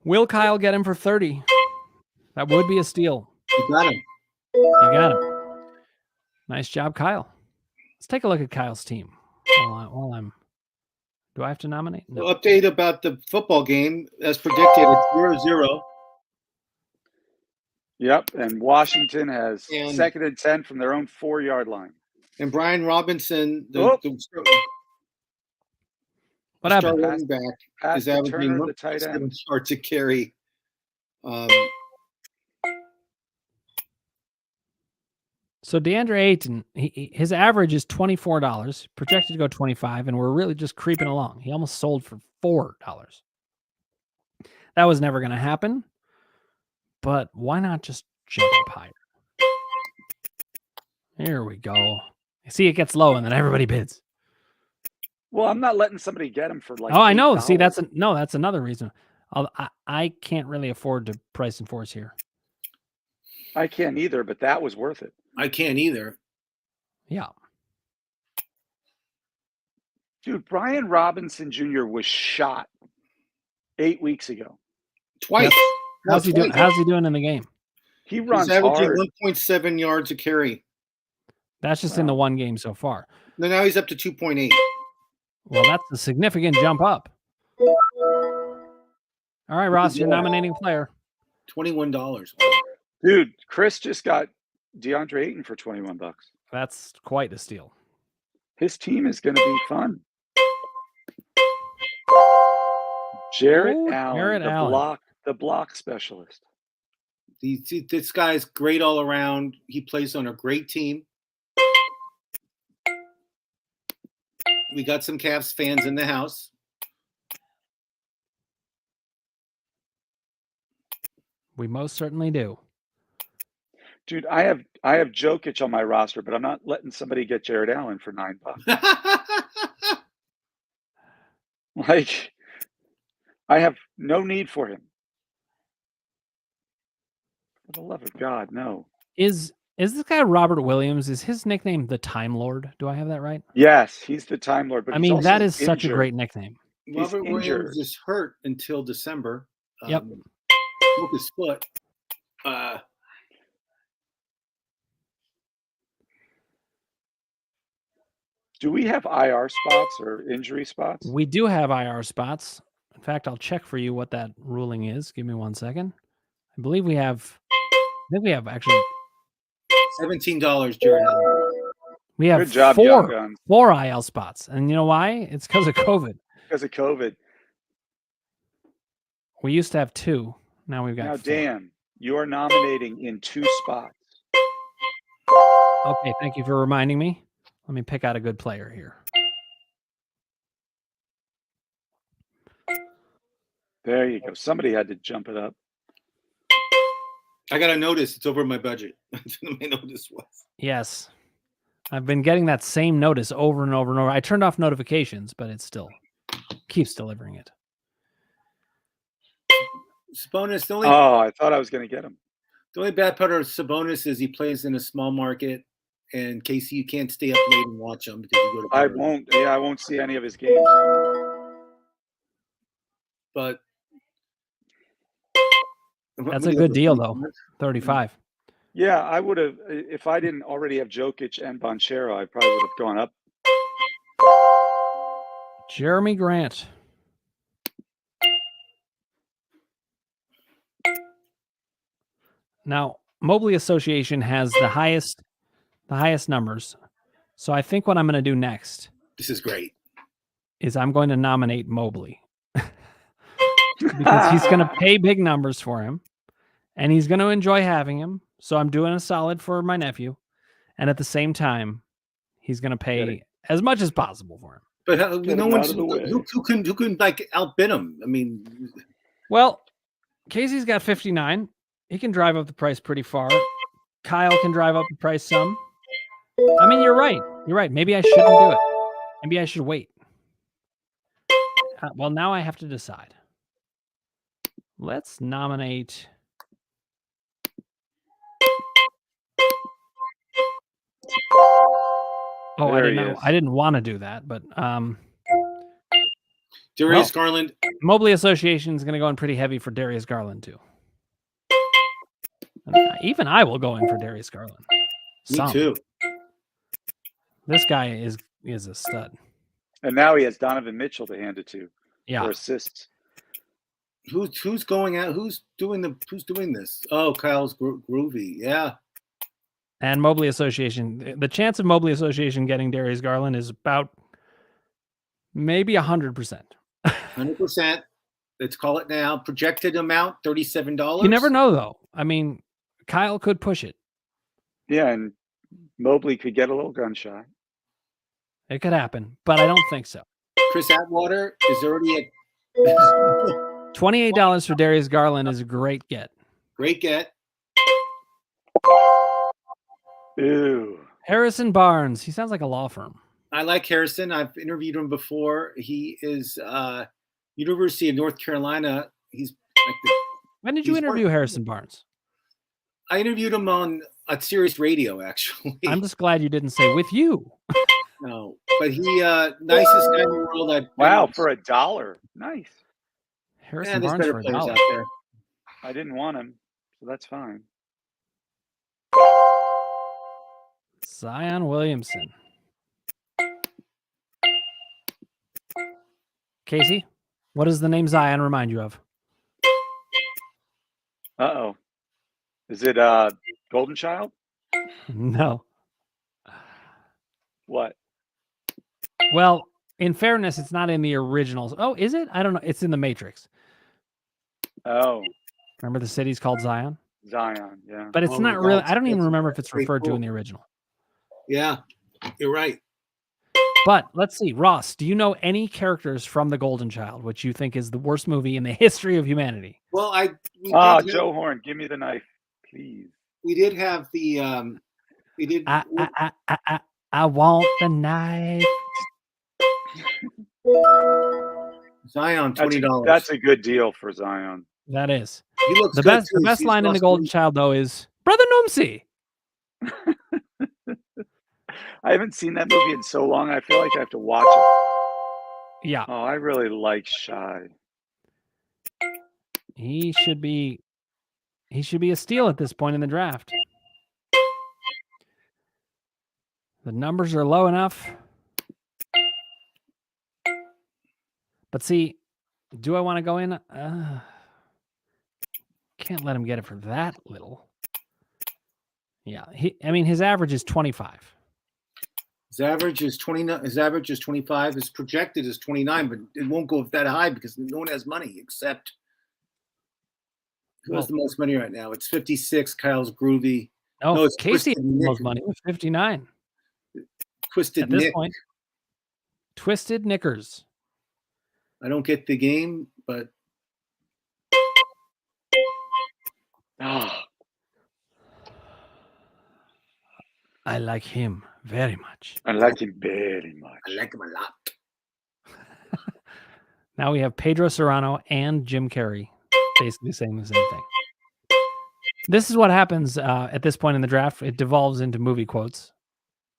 Will Kyle get him for 30? That would be a steal. You got him. You got him. Nice job, Kyle. Let's take a look at Kyle's team. While I'm. Do I have to nominate? No. Well, update about the football game. As predicted, it's 0-0. Yep, and Washington has 2nd and 10 from their own 4-yard line. And Brian Robinson, what happened? Running back, is averaging 1.7 yards to carry. So Deandra Ayton, his average is $24, projected to go $25, and we're really just creeping along. He almost sold for $4. That was never going to happen, but why not just jump up higher? Here we go. See, it gets low, and then everybody bids. Well, I'm not letting somebody get him for like. Oh, I know. $8. See, that's another reason. I can't really afford to price enforce here. I can't either, but that was worth it. I can't either. Yeah. Dude, Brian Robinson Jr. was shot 8 weeks ago. Twice. Yep. How's he doing in the game? He runs He's averaging hard. 1.7 yards a carry. That's just in the one game so far. Now he's up to 2.8. Well, that's a significant jump up. All right, Ross, you're nominating player. $21. Dude, Chris just got Deandra Ayton for $21. That's quite a steal. His team is going to be fun. Jarrett Ooh, Allen, Jarrett the Allen. block specialist. This guy's great all around. He plays on a great team. We got some Cavs fans in the house. We most certainly do. Dude, I have Jokic on my roster, but I'm not letting somebody get Jarrett Allen for $9. Like, I have no need for him. For the love of God, no. Is this guy Robert Williams? Is his nickname the Time Lord? Do I have that right? Yes, he's the Time Lord, but I he's mean, also that is such a injured. great nickname. Robert Williams injured. is hurt until December. Yep. Broke his foot. Do we have IR spots or injury spots? We do have IR spots. In fact, I'll check for you what that ruling is. Give me 1 second. I believe we have. I think we have actually. $17, Jared Allen. We have Good job, Young Guns. four IL spots, and you know why? It's because of COVID. Because of COVID. We used to have 2. Now we've got. Now, 4. Dan, you are nominating in 2 spots. Okay, thank you for reminding me. Let me pick out a good player here. There you go. Somebody had to jump it up. I got a notice. It's over my budget. That's what my notice was. Yes. I've been getting that same notice over and over and over. I turned off notifications, but it still keeps delivering it. Sabonis, I thought I was going to get him. The only bad part of Sabonis is he plays in a small market, and Kasey, you can't stay up late and watch him because you go to bed I early. won't. Yeah, I won't see any of his games. But that's a good deal, though. 35. Yeah, I would have, if I didn't already have Jokic and Banchero, I probably would have gone up. Jeremy Grant. Now, Mobley Association has the highest numbers. So I think what I'm going to do next. This is great. Is I'm going to nominate Mobley. Because he's going to pay big numbers for him. And he's going to enjoy having him. So I'm doing a solid for my nephew. And at the same time, he's going to pay as much as possible for him. But no one's who can like outbid him. I mean, well, Kasey's got 59. He can drive up the price pretty far. Kyle can drive up the price some. I mean, you're right. You're right. Maybe I shouldn't do it. Maybe I should wait. Well, now I have to decide. Let's nominate. Oh, I didn't want to do that, but Darius Garland. Mobley Association is going to go in pretty heavy for Darius Garland too. And even I will go in for Darius Garland. Me too. This guy is a stud. And now he has Donovan Mitchell to hand it to for assists. Who's going out? Who's doing this? Oh, Kyle's groovy. Yeah. And Mobley Association. The chance of Mobley Association getting Darius Garland is about maybe 100%. 100%. Let's call it now. Projected amount, $37. You never know, though. I mean, Kyle could push it. Yeah, and Mobley could get a little gunshot. It could happen, but I don't think so. Chris Atwater is already at $28 for Darius Garland is a great get. Great get. Ew. Harrison Barnes. He sounds like a law firm. I like Harrison. I've interviewed him before. He is University of North Carolina. He's like when did you interview Harrison Barnes? I interviewed him on Sirius Radio, actually. I'm just glad you didn't say with you. No, but he nicest guy in the world. Wow, for $1. Nice. Harrison Barnes for $1. Out there. I didn't want him, so that's fine. Zion Williamson. Kasey, what does the name Zion remind you of? Uh-oh. Is it Golden Child? No. What? Well, In fairness, it's not in the originals. Oh, is it? I don't know. It's in the Matrix. Oh, Remember the city's called Zion? Zion. Yeah. But it's Oh my not really. God, I don't even that's remember if it's very referred to cool. in the original. Yeah, you're right. But let's see. Ross, do you know any characters from The Golden Child, which you think is the worst movie in the history of humanity? Well, Joe Horn, give me the knife, please. we did have the we did. I want the knife. Zion, $20. That's a good deal for Zion. That is. He looks The good, best too. the best He's line in The lost Golden weight. Child, though, is Brother Numsy. I haven't seen that movie in so long. I feel like I have to watch it. Yeah. Oh, I really like Shy. He should be a steal at this point in the draft. The numbers are low enough. But see, do I want to go in? Can't let him get it for that little. Yeah, his average is 25. His average is 29. His average is 25. His projected is 29, but it won't go that high because no one has money except who has the most money right now? It's 56. Kyle's groovy. Oh, No, it's Kasey Twisted has the Nick. most money with 59. Twisted At this Nick. point, Twisted Knickers. I don't get the game, but I like him very much. I like him very much. I like him a lot. Now we have Pedro Serrano and Jim Carrey basically saying the same thing. This is what happens at this point in the draft. It devolves into movie quotes.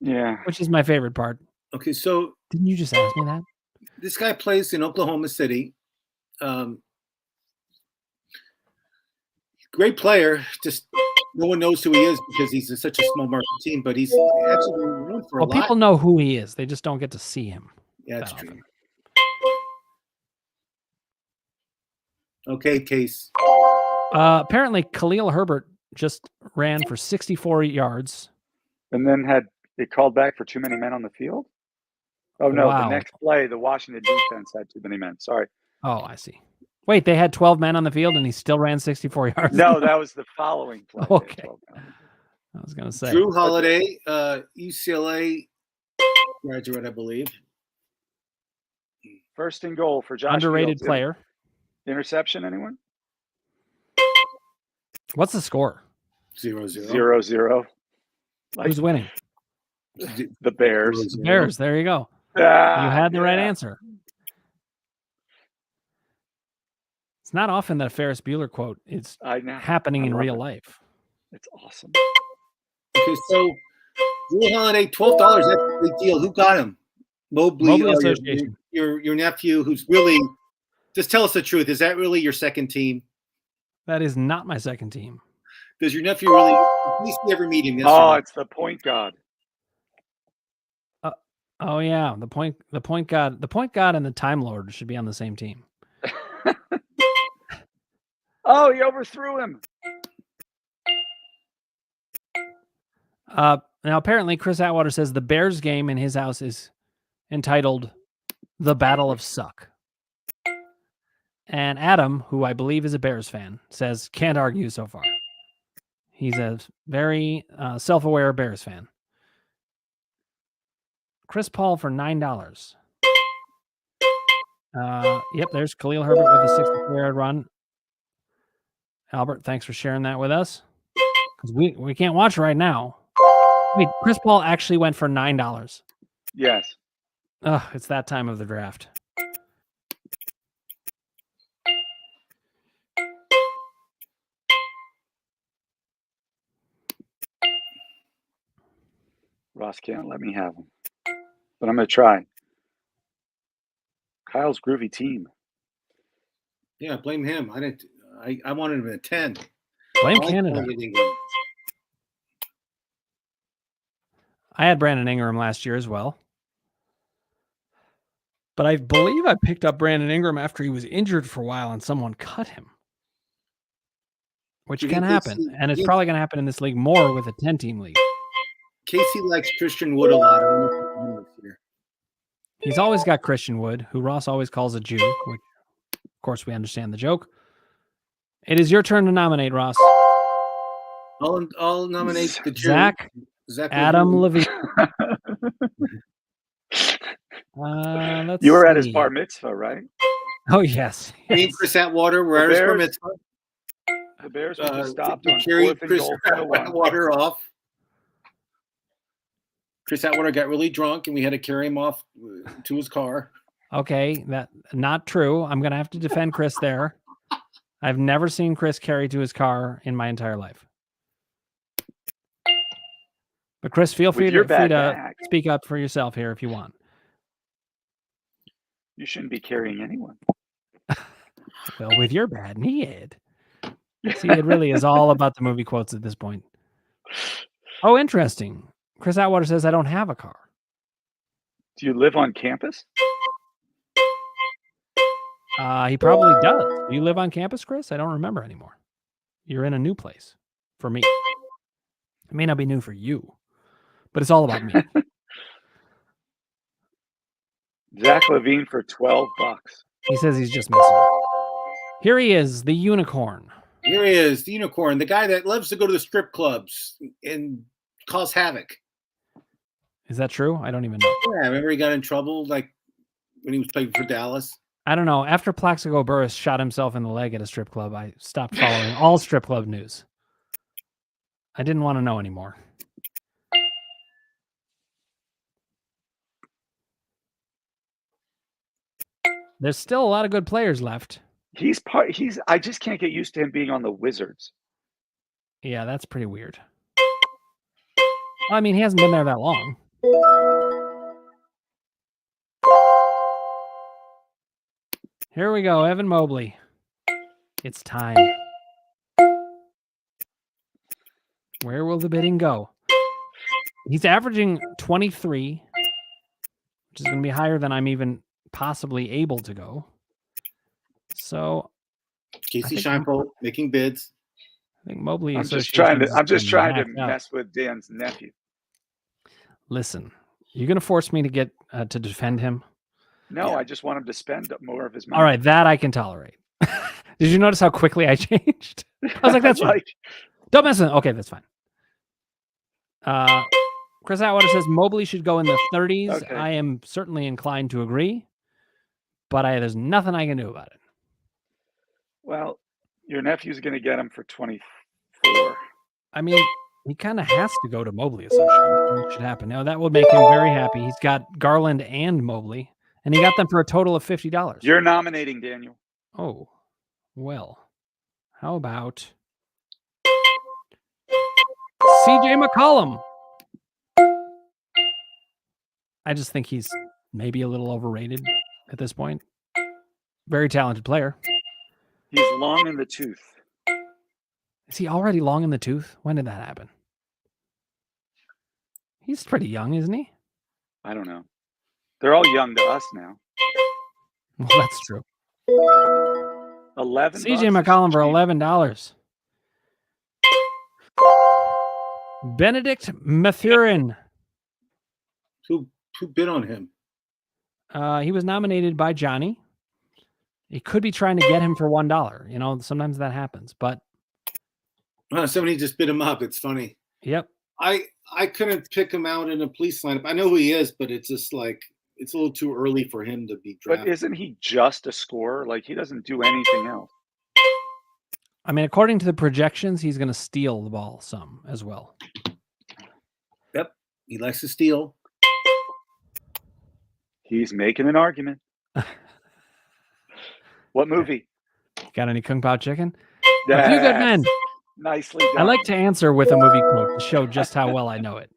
Yeah. Which is my favorite part. Okay, so didn't you just ask me that? This guy plays in Oklahoma City. Great player. Just no one knows who he is because he's such a small market team. But he's actually known for a lot. People know who he is. They just don't get to see him. Yeah, that's true. Okay, Case. Apparently, Khalil Herbert just ran for 64 yards. And then had it called back for too many men on the field? Oh, no. Wow. The next play, the Washington defense had too many men. Sorry. Oh, I see. Wait, they had 12 men on the field and he still ran 64 yards? No, that was the following play. Okay. I was going to say. Drew Holiday, UCLA graduate, I believe. First and goal for Josh. Underrated Fields. player. Interception, anyone? What's the score? 0-0. 0-0. Who's winning? The Bears. The Bears. There you go. You had the right answer. It's not often that a Ferris Bueller quote is happening in real life. It's awesome. Okay, so Drew Holiday, $12. That's a big deal. Who got him? Mobley Association. Your nephew, who's really. Just tell us the truth. Is that really your second team? That is not my second team. Does your nephew really? At least you ever meet him? Yes it's the point guard. Oh yeah, the point guard, and the Time Lord should be on the same team. Oh, he overthrew him. Now apparently Chris Atwater says the Bears game in his house is entitled "The Battle of Suck." And Adam, who I believe is a Bears fan, says can't argue so far. He's a very self-aware Bears fan. Chris Paul for $9. Yep, there's Khalil Herbert with a 64-yard run. Albert, thanks for sharing that with us. Because we can't watch right now. Wait, Chris Paul actually went for $9. Yes. It's that time of the draft. Ross can't let me have him. But I'm going to try. Kyle's groovy team. Yeah, blame him. I wanted him at 10. Blame Canada. I had Brandon Ingram last year as well. But I believe I picked up Brandon Ingram after he was injured for a while and someone cut him. Which can happen. And it's probably going to happen in this league more with a 10-team league. Kasey likes Christian Wood a lot. I don't know if you know this year. He's always got Christian Wood, who Ross always calls a Jew, which, of course, we understand the joke. It is your turn to nominate, Ross. I'll nominate the Jew. Zach Adam Levine. Let's You were at his see. bar mitzvah, right? Oh, yes. Me and Chris Atwater were at his bar mitzvah. The Bears were just stopped on carry 4th and Chris goal for the one. Atwater off. Chris Atwater got really drunk, and we had to carry him off to his car. Okay, that not true. I'm going to have to defend Chris there. I've never seen Chris carry to his car in my entire life. But Chris, feel free to speak up for yourself here if you want. You shouldn't be carrying anyone. Well, with your bad knee, Ed. See, it really is all about the movie quotes at this point. Oh, interesting. Chris Atwater says, I don't have a car. Do you live on campus? He probably does. Do you live on campus, Chris? I don't remember anymore. You're in a new place for me. It may not be new for you, but it's all about me. Zach Levine for $12. He says he's just messing with. Here he is, the unicorn. Here he is, the unicorn, the guy that loves to go to the strip clubs and cause havoc. Is that true? I don't even know. Yeah, remember he got in trouble like when he was playing for Dallas? I don't know. After Plaxico Burress shot himself in the leg at a strip club, I stopped following all strip club news. I didn't want to know anymore. There's still a lot of good players left. I just can't get used to him being on the Wizards. Yeah, that's pretty weird. I mean, he hasn't been there that long. Here we go, Evan Mobley. It's time. Where will the bidding go? He's averaging 23, which is going to be higher than I'm even possibly able to go. So, Kasey Scheinfeld making bids. I think Mobley. I'm just trying to mess with Dan's nephew. Listen, you're going to force me to get to defend him. No, Yeah. I just want him to spend more of his money. All right, that I can tolerate. Did you notice how quickly I changed? I was like, that's right. Don't mess with him. Okay, that's fine. Chris Atwater says Mobley should go in the 30s. Okay. I am certainly inclined to agree, but there's nothing I can do about it. Well, your nephew's going to get him for 24. I mean, he kind of has to go to Mobley Association. It should happen. Now, that would make him very happy. He's got Garland and Mobley, and he got them for a total of $50. You're nominating, Daniel. Oh, well, how about CJ McCollum? I just think he's maybe a little overrated at this point. Very talented player. He's long in the tooth. Is he already long in the tooth? When did that happen? He's pretty young, isn't he? I don't know. They're all young to us now. Well, that's true. 11. CJ McCollum for $11. Benedict Mathurin. Who bid on him? He was nominated by Johnny. He could be trying to get him for $1. You know, sometimes that happens, but Somebody just bid him up. It's funny. Yep. I couldn't pick him out in a police lineup. I know who he is, but it's just like it's a little too early for him to be drafted. But isn't he just a scorer? Like, he doesn't do anything else. I mean, according to the projections, he's going to steal the ball some as well. Yep. He likes to steal. He's making an argument. What movie? Got any Kung Pao chicken? Yes. A Few Good Men. Nicely done. I like to answer with a movie quote to show just how well I know it.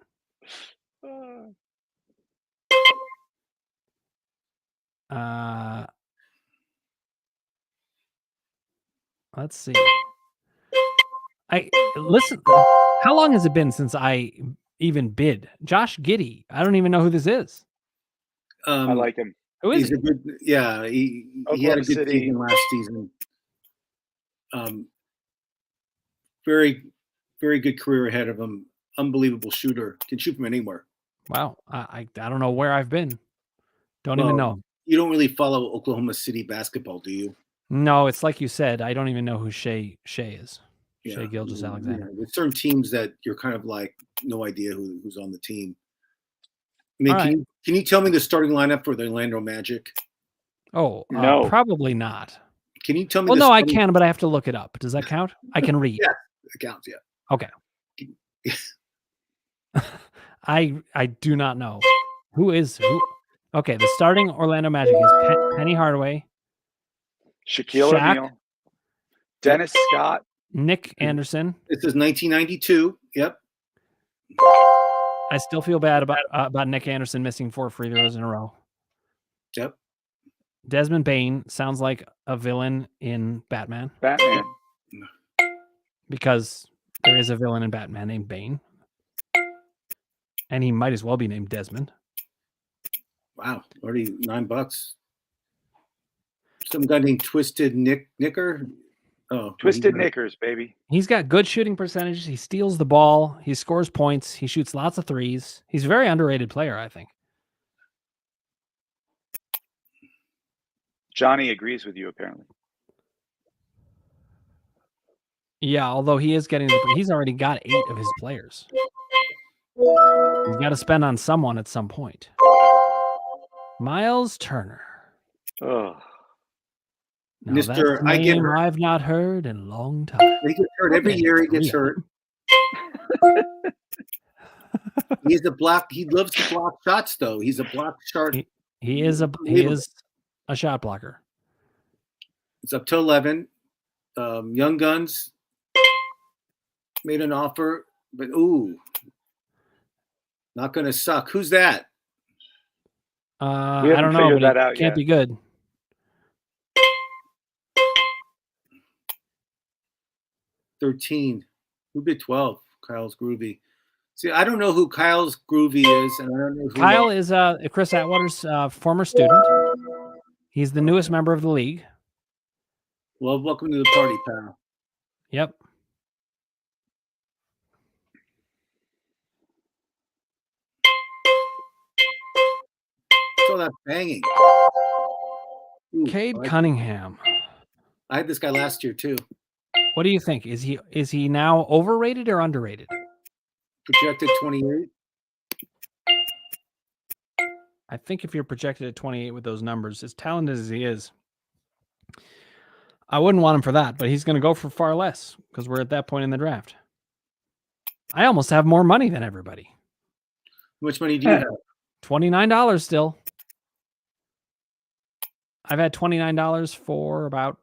Let's see. Listen. How long has it been since I even bid? Josh Giddey. I don't even know who this is. I like him. Who is He's a good, yeah. He had a good City. season last season. Very, very good career ahead of him. Unbelievable shooter. Can shoot from anywhere. Wow. I don't know where I've been. Don't even know. You don't really follow Oklahoma City basketball, do you? No, it's like you said. I don't even know who Shea is. Yeah. Shea Gilgeous-Alexander. Yeah. There's certain teams that you're kind of like no idea who's on the team. I mean, can you tell me the starting lineup for the Orlando Magic? Oh, No. Probably not. Can you tell me? Well, no, I can, but I have to look it up. Does that count? I can read. Yeah, it counts. Yeah. Okay. I do not know who. Okay, the starting Orlando Magic is Penny Hardaway, Shaquille Shaq, O'Neal, Dennis Scott, Nick Anderson. This is 1992. Yep. I still feel bad about Nick Anderson missing 4 free throws in a row. Yep. Desmond Bain sounds like a villain in Batman. Because there is a villain in Batman named Bane. And he might as well be named Desmond. Wow. Already $9. Some guy named Twisted Knicker. Oh, Twisted Knickers, baby. He's got good shooting percentages. He steals the ball. He scores points. He shoots lots of threes. He's a very underrated player, I think. Johnny agrees with you, apparently. Yeah, although he's already got 8 of his players. He's got to spend on someone at some point. Miles Turner. Oh. Now, Mr. I've not heard in a long time. He gets hurt every year. He gets hurt. He loves to block shots, though. He's a block shot. He is a shot blocker. It's up to 11. Young Guns made an offer, but not going to suck. Who's that? I don't know, but it can't be good. $13. Who bid 12? Kyle's Groovy. See, I don't know who Kyle's Groovy is, and I don't know who Kyle is Chris Atwater's former student. He's the newest member of the league. Well, welcome to the party, pal. Yep. So that banging. Kade Cunningham. I had this guy last year too. What do you think? Is he now overrated or underrated? Projected 28. I think if you're projected at 28 with those numbers, as talented as he is, I wouldn't want him for that, but he's going to go for far less because we're at that point in the draft. I almost have more money than everybody. How much money do you have? $29 still. I've had $29 for about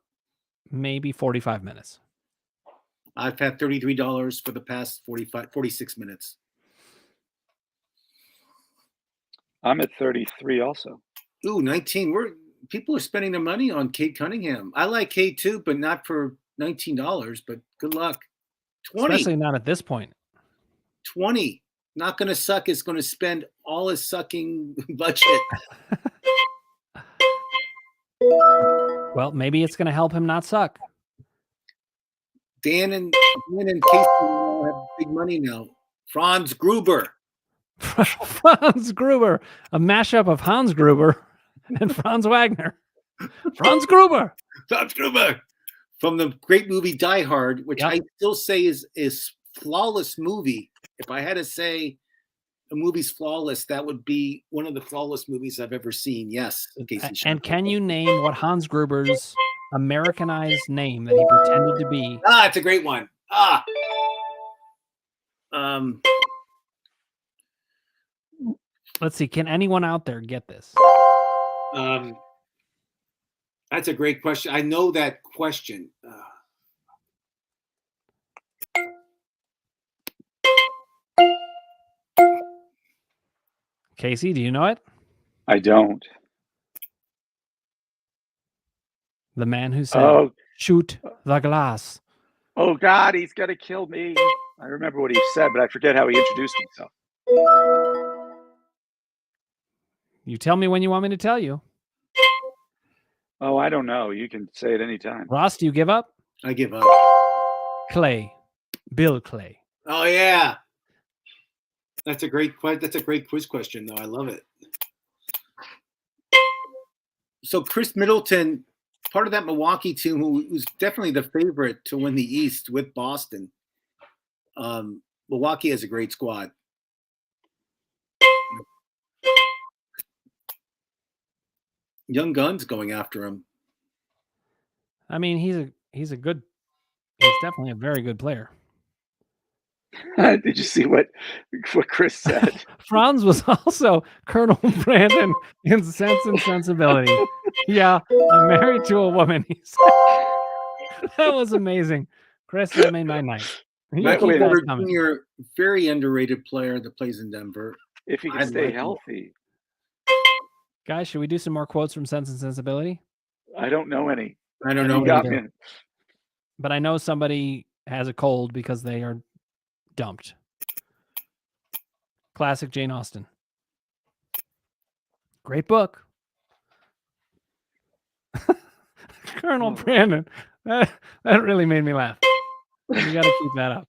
maybe 45 minutes. I've had $33 for the past 46 minutes. I'm at 33 also. 19. People are spending their money on Kade Cunningham. I like Kade too, but not for $19. But good luck. 20. Especially not at this point. 20. Not going to suck. Is going to spend all his sucking budget. Well, maybe it's going to help him not suck. Dan and Kasey all have big money now. Franz Gruber. Franz Gruber. A mashup of Hans Gruber and Franz Wagner. Franz Gruber. Franz Gruber. From the great movie Die Hard, which I still say is flawless movie. If I had to say a movie's flawless, that would be one of the flawless movies I've ever seen. Yes. And can you name what Hans Gruber's Americanized name that he pretended to be? It's a great one. Let's see. Can anyone out there get this? That's a great question. I know that question. Kasey, do you know it? I don't. The man who said, shoot the glass. Oh, God, he's going to kill me. I remember what he said, but I forget how he introduced himself. You tell me when you want me to tell you. Oh, I don't know. You can say it anytime. Ross, do you give up? I give up. Clay. Bill Clay. Oh, yeah. That's a great quiz question, though. I love it. So Chris Middleton, part of that Milwaukee team, who's definitely the favorite to win the East with Boston. Milwaukee has a great squad. Young guns going after him. I mean, he's definitely a very good player. Did you see what Chris said? Franz was also Colonel Brandon in Sense and Sensibility. Yeah, I'm married to a woman. He said. That was amazing. Chris, that made my night. Michael Porter Jr., very underrated player that plays in Denver. If he can stay healthy. Guys, should we do some more quotes from Sense and Sensibility? I don't know any. I don't know. Got me. But I know somebody has a cold because they are dumped. Classic Jane Austen. Great book. Colonel Brandon. That really made me laugh. You got to keep that up.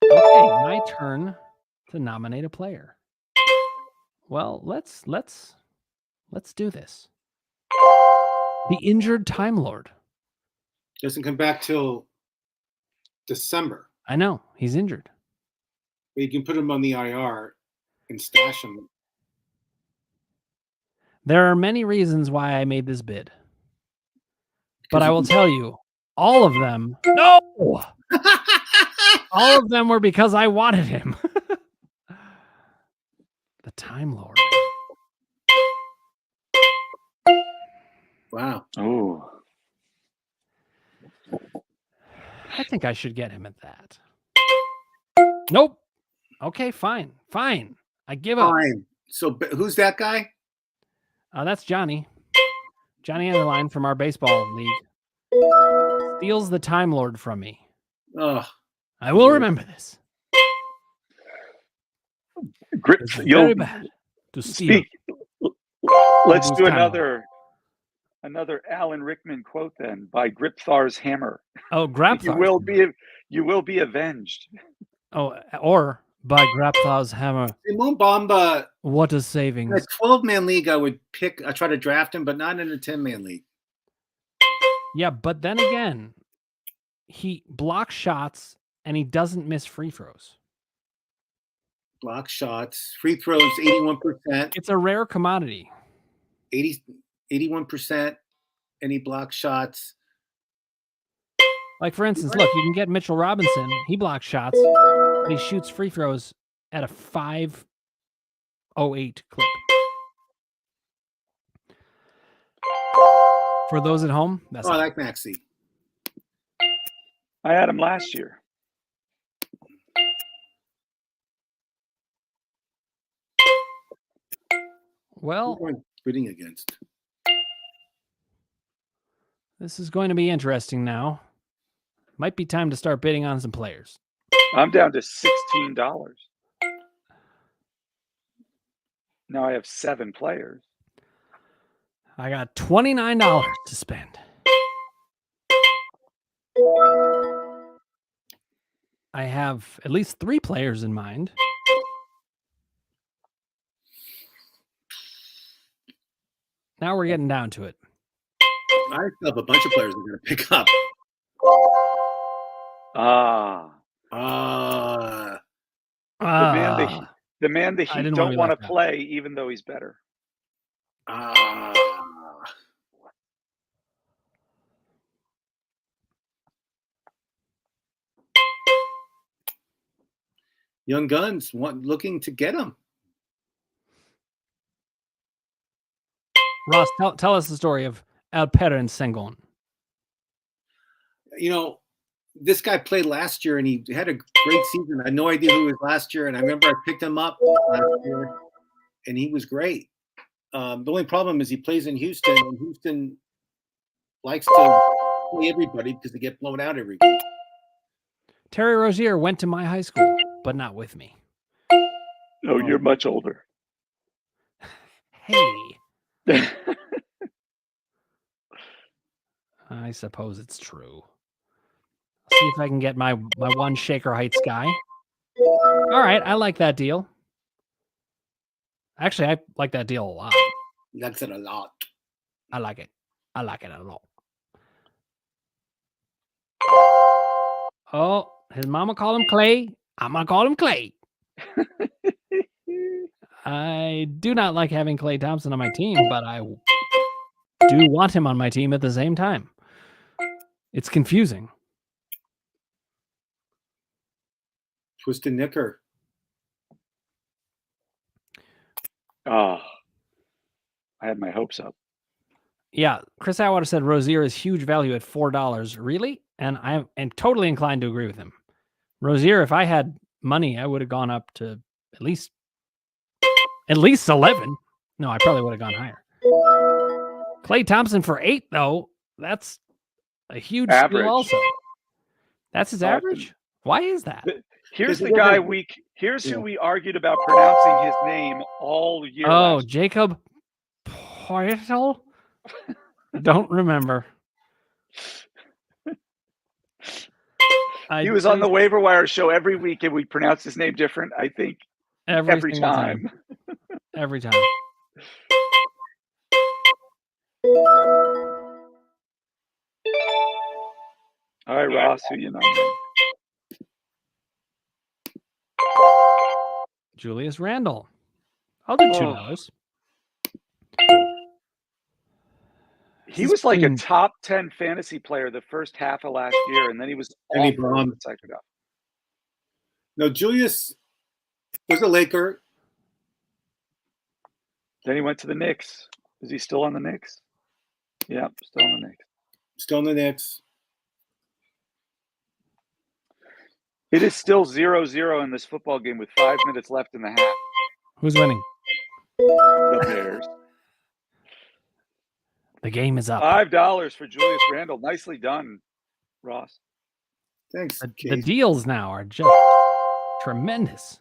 Okay, my turn to nominate a player. Well, let's do this. The injured Time Lord doesn't come back till December. I know he's injured. But you can put him on the IR and stash him. There are many reasons why I made this bid, but I will tell you, all of them. No, all of them were because I wanted him. The Time Lord. Wow. Oh. I think I should get him at that. Nope. Okay, fine. I give up. Fine. So who's that guy? That's Johnny. Johnny Underline from our baseball league. Steals the Time Lord from me. Oh. I will remember this. It's very bad to steal. Let's do another Alan Rickman quote then by Gripthar's hammer. Oh, Grapthar's you will be avenged. Oh, or by Grapthar's hammer. Simon Bamba. What a savings. In a 12-man league, I try to draft him, but not in a 10-man league. Yeah, but then again, he blocks shots and he doesn't miss free throws. Block shots, free throws, 81%. It's a rare commodity. 81%, and he blocks shots. Like, for instance, look, you can get Mitchell Robinson. He blocks shots, but he shoots free throws at a 5.08 clip. For those at home, that's I like Maxey. I had him last year. Well, bidding against. This is going to be interesting now. Might be time to start bidding on some players. I'm down to $16. Now I have 7 players. I got $29 to spend. I have at least 3 players in mind. Now we're getting down to it. I still have a bunch of players I'm going to pick up. The man the Heat don't want to play, even though he's better. Young guns looking to get him. Ross, tell us the story of Alperen Sengun. You know, this guy played last year and he had a great season. I had no idea who he was last year, and I remember I picked him up last year, and he was great. The only problem is he plays in Houston, and Houston likes to play everybody because they get blown out every game. Terry Rozier went to my high school, but not with me. Oh, you're much older. Hey. I suppose it's true. I'll see if I can get my one Shaker Heights guy. All right, I like that deal. Actually, I like that deal a lot. He likes it a lot. I like it. I like it a lot. Oh, his mama called him Clay. I'm going to call him Clay. I do not like having Klay Thompson on my team, but I do want him on my team at the same time. It's confusing. Twisted Knicker. Oh, I had my hopes up. Yeah, Chris Atwater said Rozier is huge value at $4. Really? And I'm totally inclined to agree with him. Rozier, if I had money, I would have gone up to at least 11. No, I probably would have gone higher. Klay Thompson for 8, though. That's a huge steal also. That's his average? Why is that? Here's the guy who we argued about pronouncing his name all year. Oh, Jacob Poeltl? Don't remember. He was on the waiver wire show every week, and we pronounced his name different, I think, every time. Every time. All right, Ross, who you nominating? Julius Randle. I'll do $2. He was like a top 10 fantasy player the first half of last year, and then he was awful in the second half. No, Julius was a Laker. Then he went to the Knicks. Is he still on the Knicks? Yeah, still on the Knicks. Still in the Knicks. It is still 0-0 in this football game with 5 minutes left in the half. Who's winning? The Bears. The game is up. $5 for Julius Randle. Nicely done, Ross. Thanks. The deals now are just tremendous.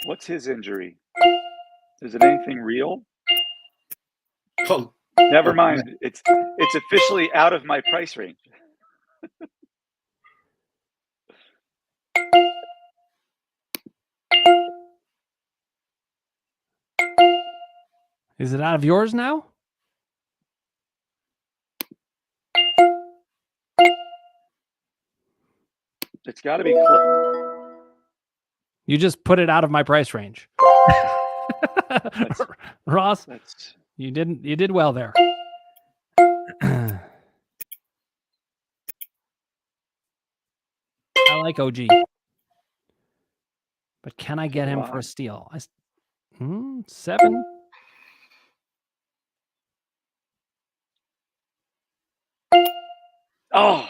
What's his injury? Is it anything real? Oh, never mind. It's officially out of my price range. Is it out of yours now? It's got to be You just put it out of my price range. Ross, you did well there. I like OG. But can I get him for a steal? 7? Oh.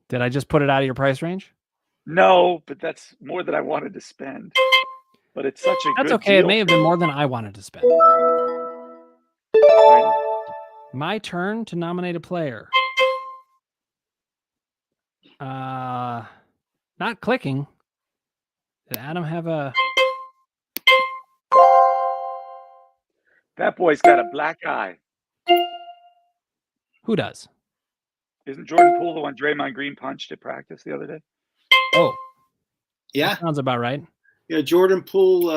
Did I just put it out of your price range? No, but that's more than I wanted to spend. But it's such a That's good okay. deal. It may have been more than I wanted to spend. My turn to nominate a player. Not clicking. Did Adam have a... That boy's got a black eye. Who does? Isn't Jordan Poole the one Draymond Green punched at practice the other day? Oh. Yeah. That sounds about right. Yeah, Jordan Poole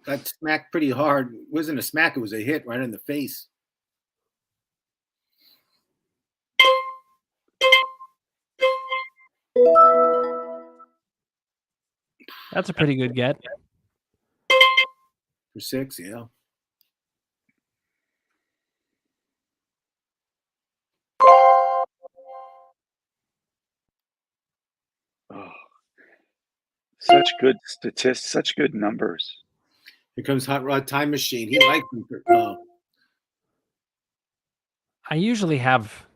got smacked pretty hard. It wasn't a smack, it was a hit right in the face. That's a pretty good get. For 6, yeah. Oh, such good statistics, such good numbers. Here comes Hot Rod Time Machine. He likes them. I usually have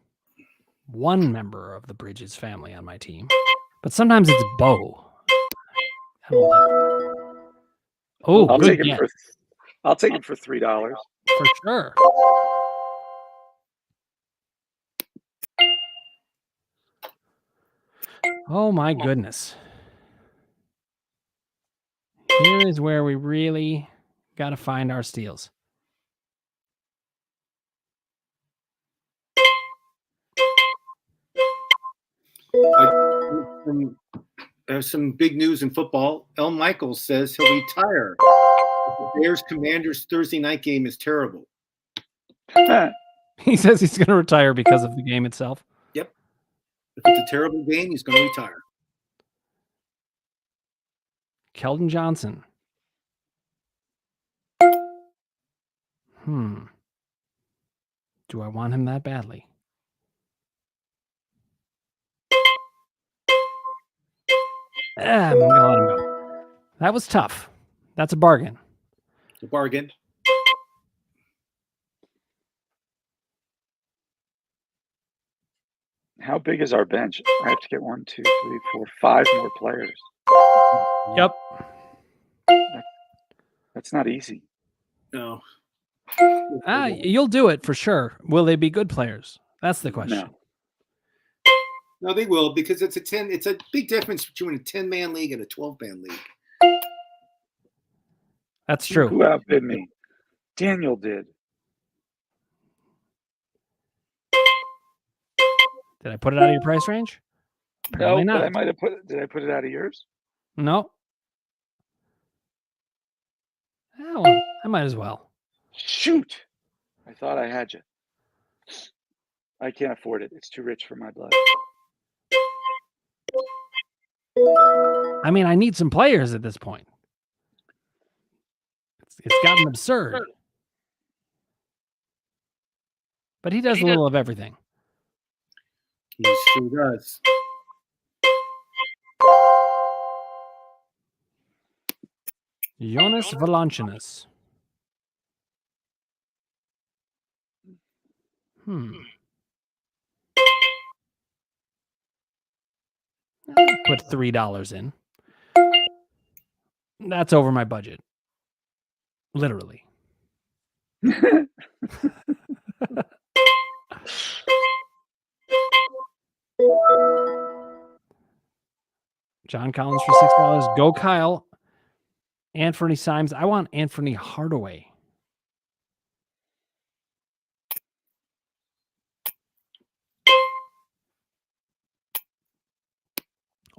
one member of the Bridges family on my team, but sometimes it's Bo. I don't like it. Oh, I'll good take get. I'll take him for $3. For sure. Oh my goodness. Here is where we really got to find our steals. There's some big news in football. El Michaels says he'll retire The Bears Commanders Thursday night game is terrible. He says he's going to retire because of the game itself. Yep. If it's a terrible game, he's going to retire. Keldon Johnson. Do I want him that badly? I'm going to let him go. That was tough. That's a bargain. A bargain. How big is our bench? I have to get 1, 2, 3, 4, 5 more players. Yep. That's not easy. No. You'll do it for sure. Will they be good players? That's the question. No, they will, because it's a big difference between a 10-man league and a 12-man league. That's true. Who outbid me? Daniel did. Did I put it out of your price range? Apparently No, not. but I might have put it. Did I put it out of yours? No. Oh, well, I might as well. Shoot. I thought I had you. I can't afford it. It's too rich for my blood. I mean, I need some players at this point. It's gotten absurd. But he does a little of everything. He sure does. Jonas Valanciunas. I'll put $3 in. That's over my budget. Literally. John Collins for $6. Go Kyle. Anthony Symes. I want Anthony Hardaway.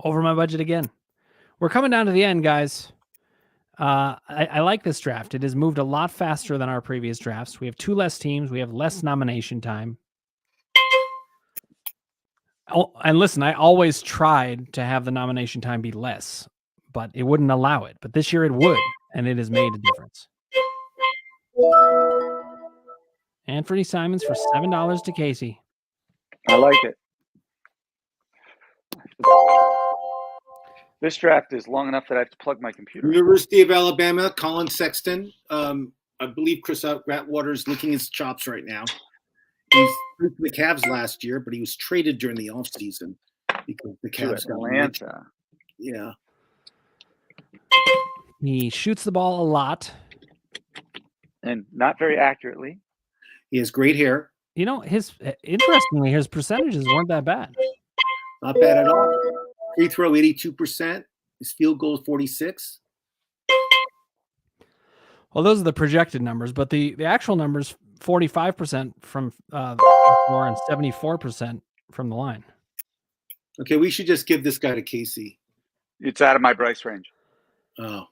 Over my budget again. We're coming down to the end, guys. I like this draft. It has moved a lot faster than our previous drafts. We have 2 less teams. We have less nomination time. Oh, and listen, I always tried to have the nomination time be less, but it wouldn't allow it. But this year it would, and it has made a difference. Anthony Simons for $7 to Kasey. I like it. This draft is long enough that I have to plug my computer. University of Alabama, Colin Sexton. I believe Chris Atwater is licking his chops right now. He's with the Cavs last year, but he was traded during the offseason because the Cavs got Atlanta. Yeah. He shoots the ball a lot. And not very accurately. He has great hair. You know, interestingly, his percentages weren't that bad. Not bad at all. Free throw 82%. His field goal is 46. Well, those are the projected numbers, but the actual numbers 45% from the floor and 74% from the line. Okay, we should just give this guy to Kasey. It's out of my price range. Oh,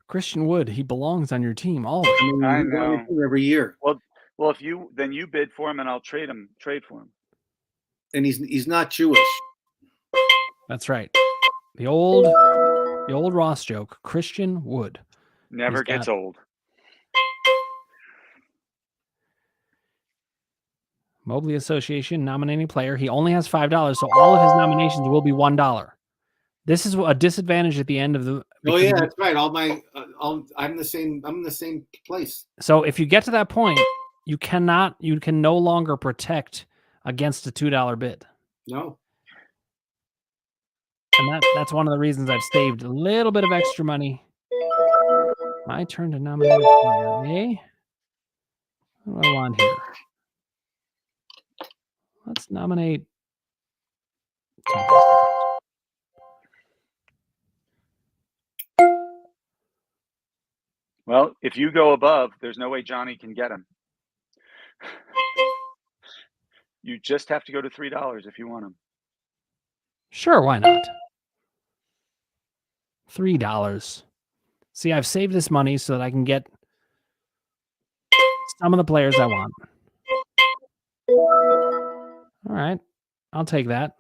Christian Wood, he belongs on your team always. I know. Every year. Well, if you bid for him and I'll trade for him. And he's not Jewish. That's right. The old Ross joke. Christian Wood Never gets old. Mobley Association nominating player. He only has $5, so all of his nominations will be $1. This is a disadvantage at the end of the. Oh yeah, that's right. I'm in the same place. So if you get to that point, you can no longer protect against a $2 bid. No. And that's one of the reasons I've saved a little bit of extra money. My turn to nominate a player, eh? What do I want here? Let's nominate. Well, if you go above, there's no way Johnny can get him. You just have to go to $3 if you want him. Sure, why not? $3. See, I've saved this money so that I can get some of the players I want. All right. I'll take that.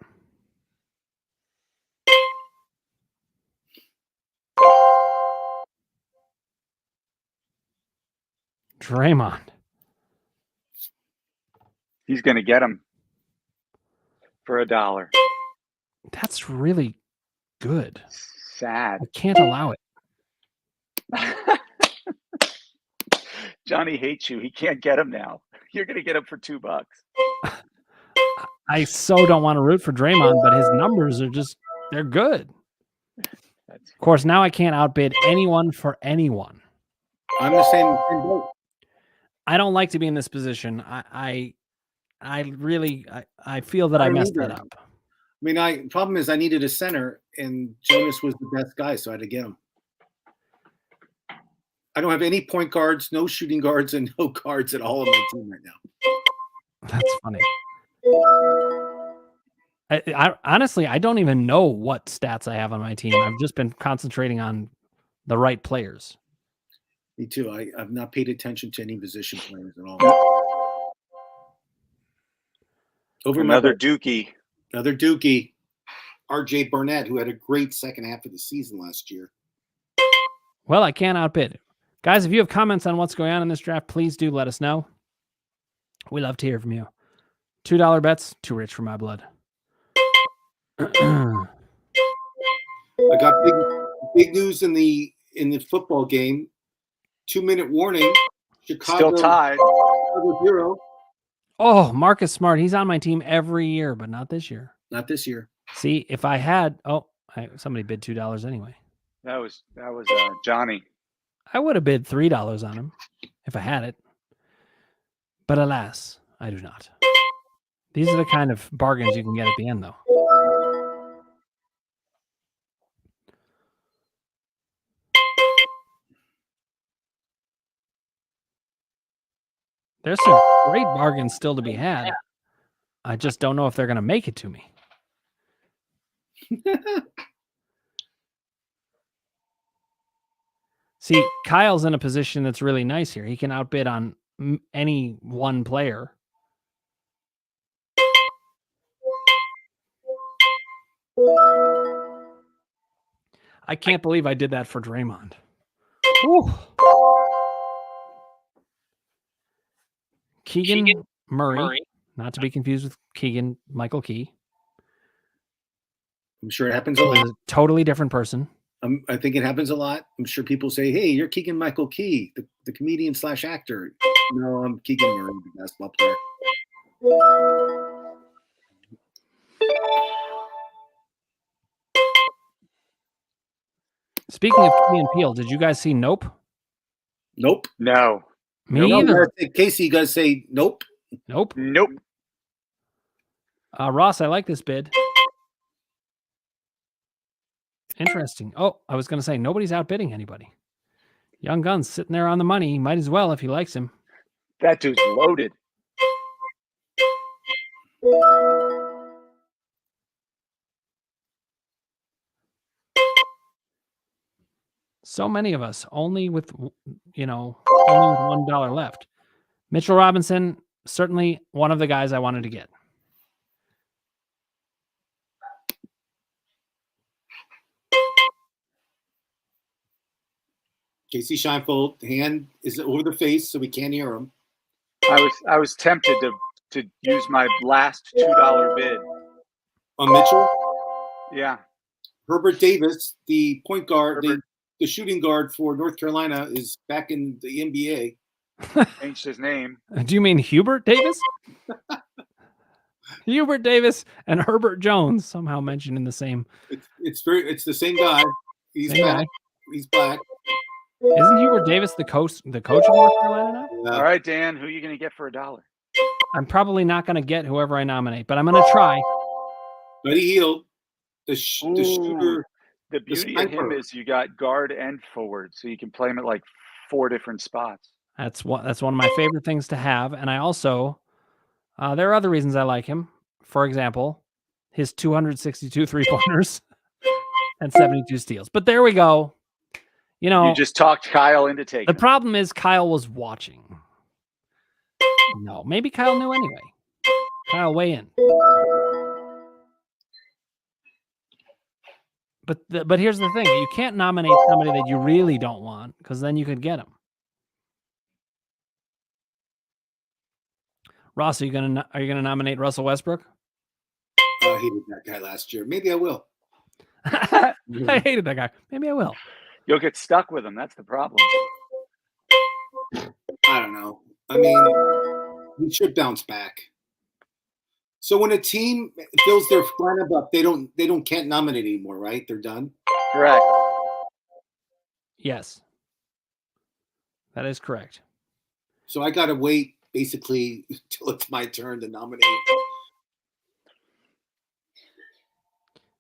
Draymond. He's going to get him for $1. That's really good. Sad. I can't allow it. Johnny hates you. He can't get him now. You're going to get him for $2. I so don't want to root for Draymond, but his numbers are they're good. Of course, now I can't outbid anyone for anyone. I'm the same boat. I don't like to be in this position. I really feel that I messed that up. I mean, problem is I needed a center, and Jonas was the best guy, so I had to get him. I don't have any point guards, no shooting guards, and no guards at all on my team right now. That's funny. I honestly, I don't even know what stats I have on my team. I've just been concentrating on the right players. Me too. I've not paid attention to any position players at all. Another Dookie. Another Dookie. RJ Barnett, who had a great second half of the season last year. Well, I can't outbid. Guys, if you have comments on what's going on in this draft, please do let us know. We love to hear from you. $2 bets, too rich for my blood. I got big news in the football game. 2-minute warning. Chicago still tied. 0. Oh, Marcus Smart. He's on my team every year, but not this year. Not this year. See, if I had, somebody bid $2 anyway. That was Johnny. I would have bid $3 on him if I had it. But alas, I do not. These are the kind of bargains you can get at the end, though. There's some great bargains still to be had. I just don't know if they're going to make it to me. See, Kyle's in a position that's really nice here. He can outbid on any one player. I can't believe I did that for Draymond. Whew. Keegan Murray, not to be confused with Keegan Michael Key. I'm sure it happens a lot. He's a totally different person. I think it happens a lot. I'm sure people say, "Hey, you're Keegan Michael Key, the comedian / actor." No, I'm Keegan Murray, the basketball player. Speaking of Key and Peele, did you guys see Nope? Nope. No. Me either. Kasey, you guys say nope. Nope. Nope. Ross, I like this bid. Interesting. Oh, I was going to say nobody's outbidding anybody. Young Gun's sitting there on the money. Might as well if he likes him. That dude's loaded. So many of us, only with $1 left. Mitchell Robinson, certainly one of the guys I wanted to get. Kasey Scheinfeld, hand is over the face, so we can't hear him. I was tempted to use my last $2 bid On Mitchell? Yeah. Herbert Davis, the point guard, the shooting guard for North Carolina, is back in the NBA. Changed his name. Do you mean Hubert Davis? Hubert Davis and Herbert Jones somehow mentioned in the same. It's the same guy. He's same back. Guy. He's back. Isn't Hubert Davis the coach of North Carolina now? Yeah. All right, Dan, who are you going to get for $1? I'm probably not going to get whoever I nominate, but I'm going to try. Buddy Hield, the shooter. The beauty of him is you got guard and forward, so you can play him at like 4 different spots. That's one of my favorite things to have, and I also there are other reasons I like him. For example, his 262 3-pointers and 72 steals. But there we go. You know, You just talked Kyle into taking. the problem is Kyle was watching. No, maybe Kyle knew anyway. Kyle, weigh in. But here's the thing: you can't nominate somebody that you really don't want, because then you could get him. Ross, are you gonna nominate Russell Westbrook? I hated that guy last year. Maybe I will. I hated that guy. Maybe I will. You'll get stuck with him. That's the problem. I don't know. I mean, he should bounce back. So when a team fills their lineup up, they can't nominate anymore, right? They're done. Correct. Yes, that is correct. So I got to wait basically till it's my turn to nominate.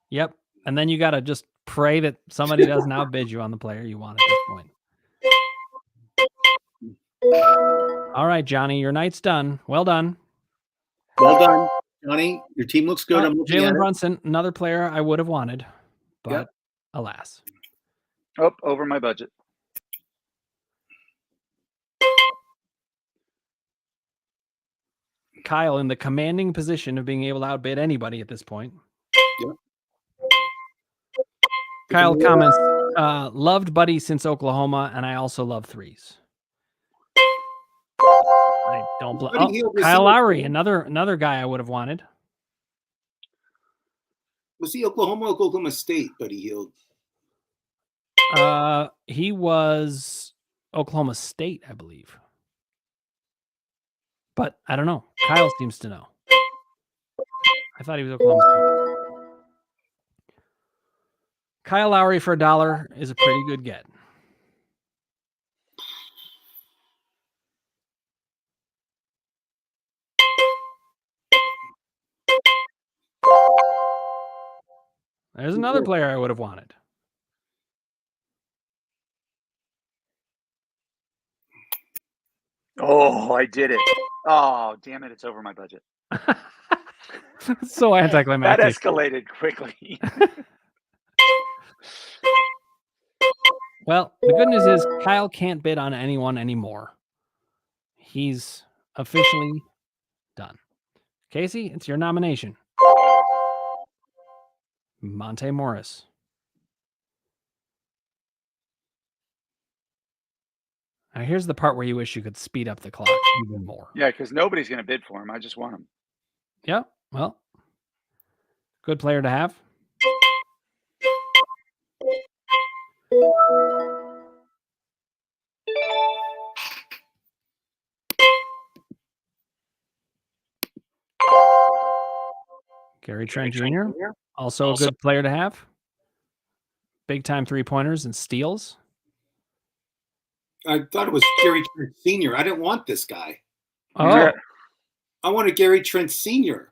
Yep, and then you got to just pray that somebody doesn't outbid you on the player you want at this point. All right, Johnny, your night's done. Well done. Well done, Johnny. Your team looks good. I'm looking at Jalen it. Brunson, another player I would have wanted, but Yep. alas. Oh, over my budget. Kyle in the commanding position of being able to outbid anybody at this point. Yep. Kyle comments, loved Buddy since Oklahoma, and I also love threes. I don't Kyle Lowry, another guy I would have wanted. Was he Oklahoma State, Buddy Hield? He was Oklahoma State, I believe. But I don't know. Kyle seems to know. I thought he was Oklahoma State. Kyle Lowry for $1 is a pretty good get. There's another player I would have wanted. Oh, I did it. Oh, damn it. It's over my budget. So anticlimactic. That escalated quickly. Well, the good news is Kyle can't bid on anyone anymore. He's officially done. Kasey, it's your nomination. Monte Morris. Now, here's the part where you wish you could speed up the clock even more. Yeah, because nobody's going to bid for him. I just want him. Yeah, well, good player to have. Gary Trent Jr., also a good player to have. Big time 3-pointers and steals. I thought it was Gary Trent Sr. I didn't want this guy. Oh, I wanted Gary Trent Sr.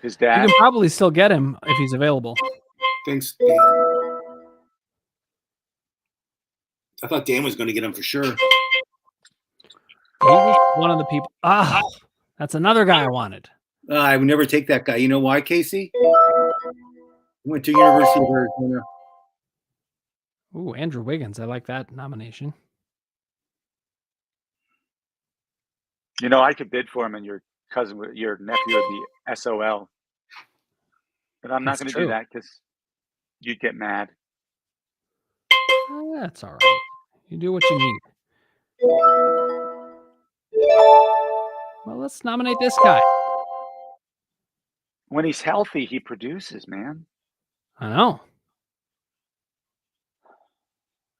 His dad. You can probably still get him if he's available. Thanks, Dan. I thought Dan was going to get him for sure. He was one of the people. That's another guy I wanted. I would never take that guy. You know why, Kasey? He went to University of Arizona. Ooh, Andrew Wiggins. I like that nomination. You know, I could bid for him, and your nephew would be SOL. But I'm not going to do that because you'd get mad. That's all right. You do what you need. Well, let's nominate this guy. When he's healthy, he produces, man. I know.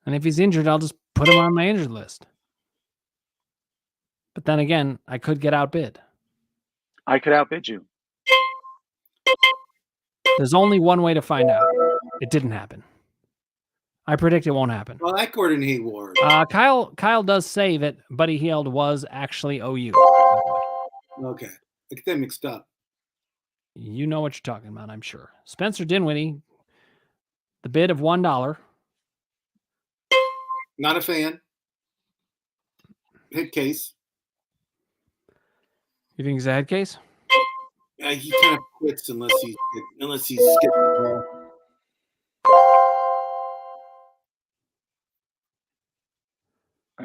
And if he's injured, I'll just put him on my injured list. But then again, I could get outbid. I could outbid you. There's only one way to find out. It didn't happen. I predict it won't happen. Well, that Gordon Hayward. Kyle does say that Buddy Hield was actually OU. Okay. I get that mixed up. You know what you're talking about, I'm sure. Spencer Dinwiddie, the bid of $1. Not a fan. Head case. You think he's a head case? He kind of quits unless he's skipping the ball.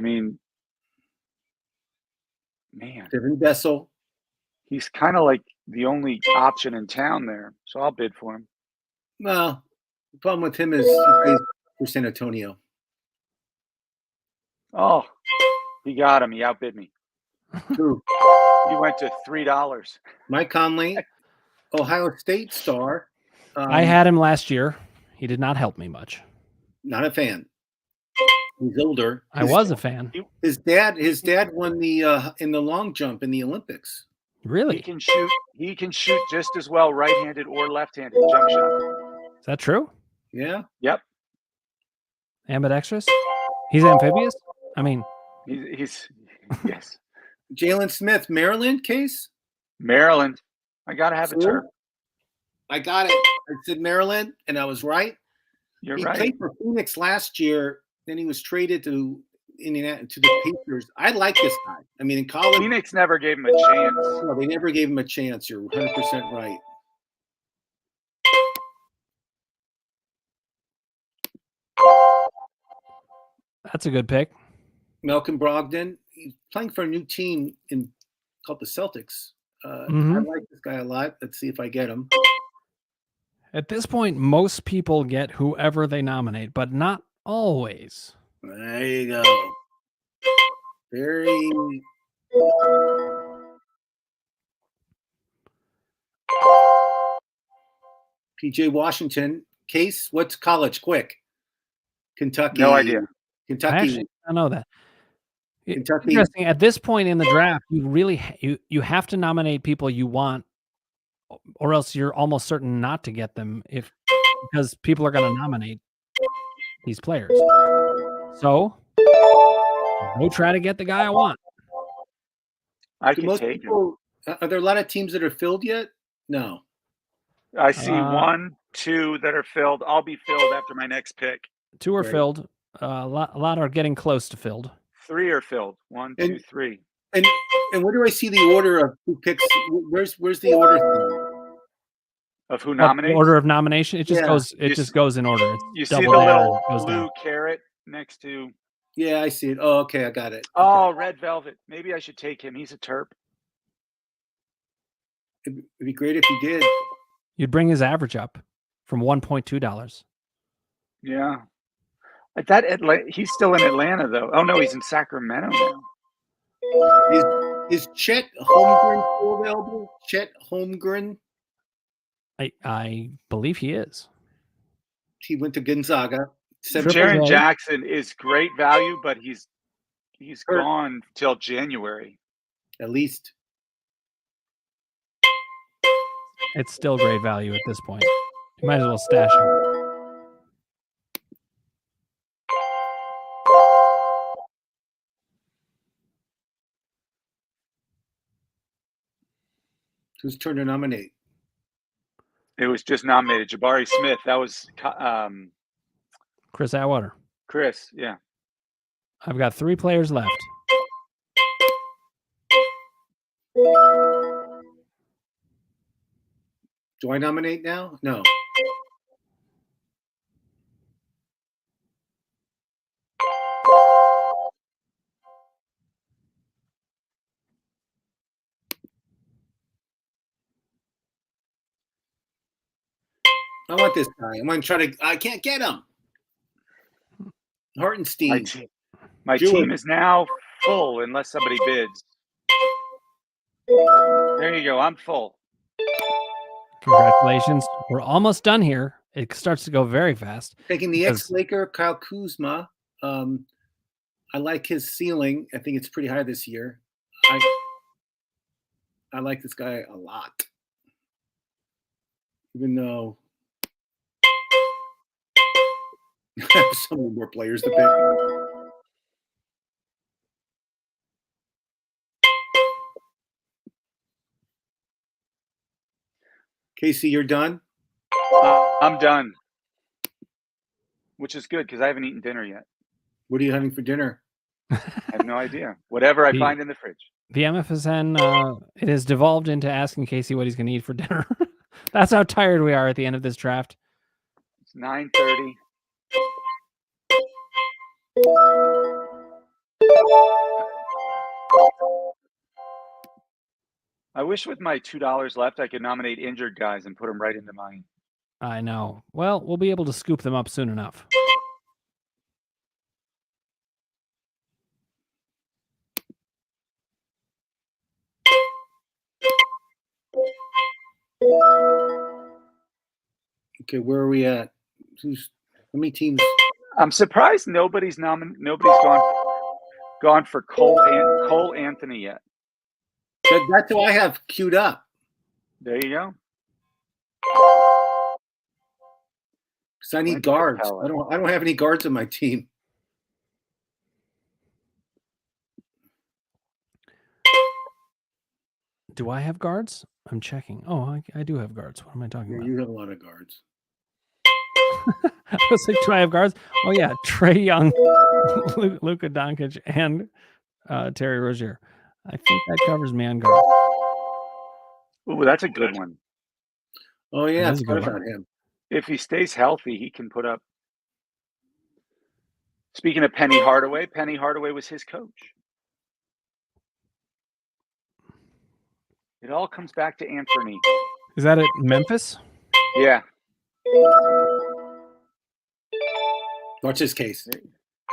mean, man, Devin Bessel. he's kind of like the only option in town there. So I'll bid for him. Well, the problem with him is he plays for San Antonio. Oh, he got him. He outbid me. True. He went to $3. Mike Conley, Ohio State star. I had him last year. He did not help me much. Not a fan. He's older. I was a fan. His dad won the in the long jump in the Olympics. Really? He can shoot just as well right-handed or left-handed jump shot. Is that true? Yeah. Yep. Ambidextrous? He's amphibious? I mean, he's yes. Jalen Smith, Maryland case? Maryland. I gotta have a Terp. I got it. I said Maryland, and I was right. You're he right. played for Phoenix last year. Then he was traded to Indiana to the Pacers. I like this guy. I mean, in college, Phoenix never gave him a chance. No, they never gave him a chance. You're 100% right. that's a good pick. Malcolm Brogdon. He's playing for a new team called the Celtics. I like this guy a lot. Let's see if I get him. At this point, most people get whoever they nominate, but not always. There you go. Very. PJ Washington. Case, what's college? Quick. Kentucky. No idea. Kentucky. I know that. Kentucky. Interesting. At this point in the draft, you have to nominate people you want, or else you're almost certain not to get them because people are going to nominate these players. So go try to get the guy I want. I can take him. Are there a lot of teams that are filled yet? No. I see 1, 2 that are filled. I'll be filled after my next pick. 2 are filled. A lot are getting close to filled. 3 are filled. 1, 2, 3. And where do I see the order of who picks? Where's the order of who nominates? Order of nomination. It just goes. It just goes in order. You see the little blue carrot next to. Yeah, I see it. Oh, okay, I got it. Oh, Red Velvet. Maybe I should take him. He's a Terp. It'd be great if he did. You'd bring his average up from $1.2. Yeah. He's still in Atlanta, though. Oh, no, he's in Sacramento now. Is Chet Holmgren still available? Chet Holmgren? I believe he is. He went to Gonzaga. Jaren Jackson is great value, but he's gone till January. At least. It's still great value at this point. You might as well stash him. Whose turn to nominate? It was just nominated. Jabari Smith. That was Chris Atwater. Chris, yeah. I've got 3 players left. Do I nominate now? No. I want this guy. I'm going to try to. I can't get him. Hartenstein. My team is now full unless somebody bids. There you go. I'm full. Congratulations. We're almost done here. It starts to go very fast. Taking the ex-Laker, Kyle Kuzma. I like his ceiling. I think it's pretty high this year. I like this guy a lot. Even though I have so many more players to pick. Kasey, you're done? I'm done. Which is good because I haven't eaten dinner yet. What are you having for dinner? I have no idea. Whatever I find in the fridge. The MFSN, it has devolved into asking Kasey what he's going to eat for dinner. That's how tired we are at the end of this draft. It's 9:30. I wish with my $2 left, I could nominate injured guys and put them right into mine. I know. Well, we'll be able to scoop them up soon enough. Okay, where are we at? How many teams? I'm surprised nobody's gone for Cole Anthony yet. That's who I have queued up. There you go. Because I need guards. I don't have any guards on my team. Do I have guards? I'm checking. Oh, I do have guards. What am I talking about? You have a lot of guards. I was like, do I have guards? Oh, yeah. Trae Young, Luka Doncic, and Terry Rozier. I think that covers me on guard. Ooh, that's a good one. Oh, yeah. That's a good about one. him. If he stays healthy, he can put up. Speaking of Penny Hardaway was his coach. It all comes back to Anthony. Is that at Memphis? Yeah. Watch his case.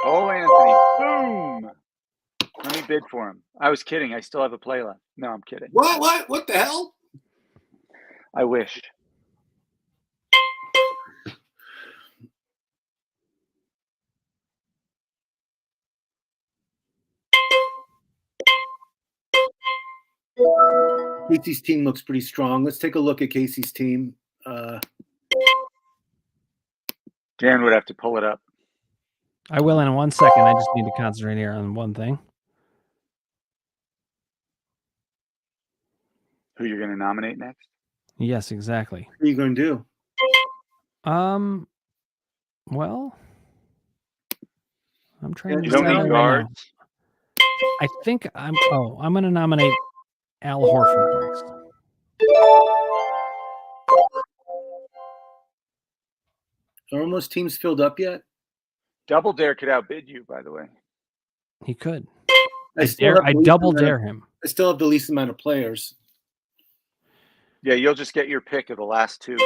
Cole Anthony. Boom. Let me bid for him. I was kidding. I still have a play left. No, I'm kidding. What the hell? I wish. Casey's team looks pretty strong. Let's take a look at Casey's team. Dan would have to pull it up. I will in 1 second. I just need to concentrate here on one thing. Who you're going to nominate next? Yes, exactly. What are you going to do? Well, I'm trying to You don't decide need right now. guards. I think I'm going to nominate Al Horford next. Are almost teams filled up yet? Double Dare could outbid you, by the way. He could. I double dare him. I still have the least amount of players. Yeah, you'll just get your pick of the last two.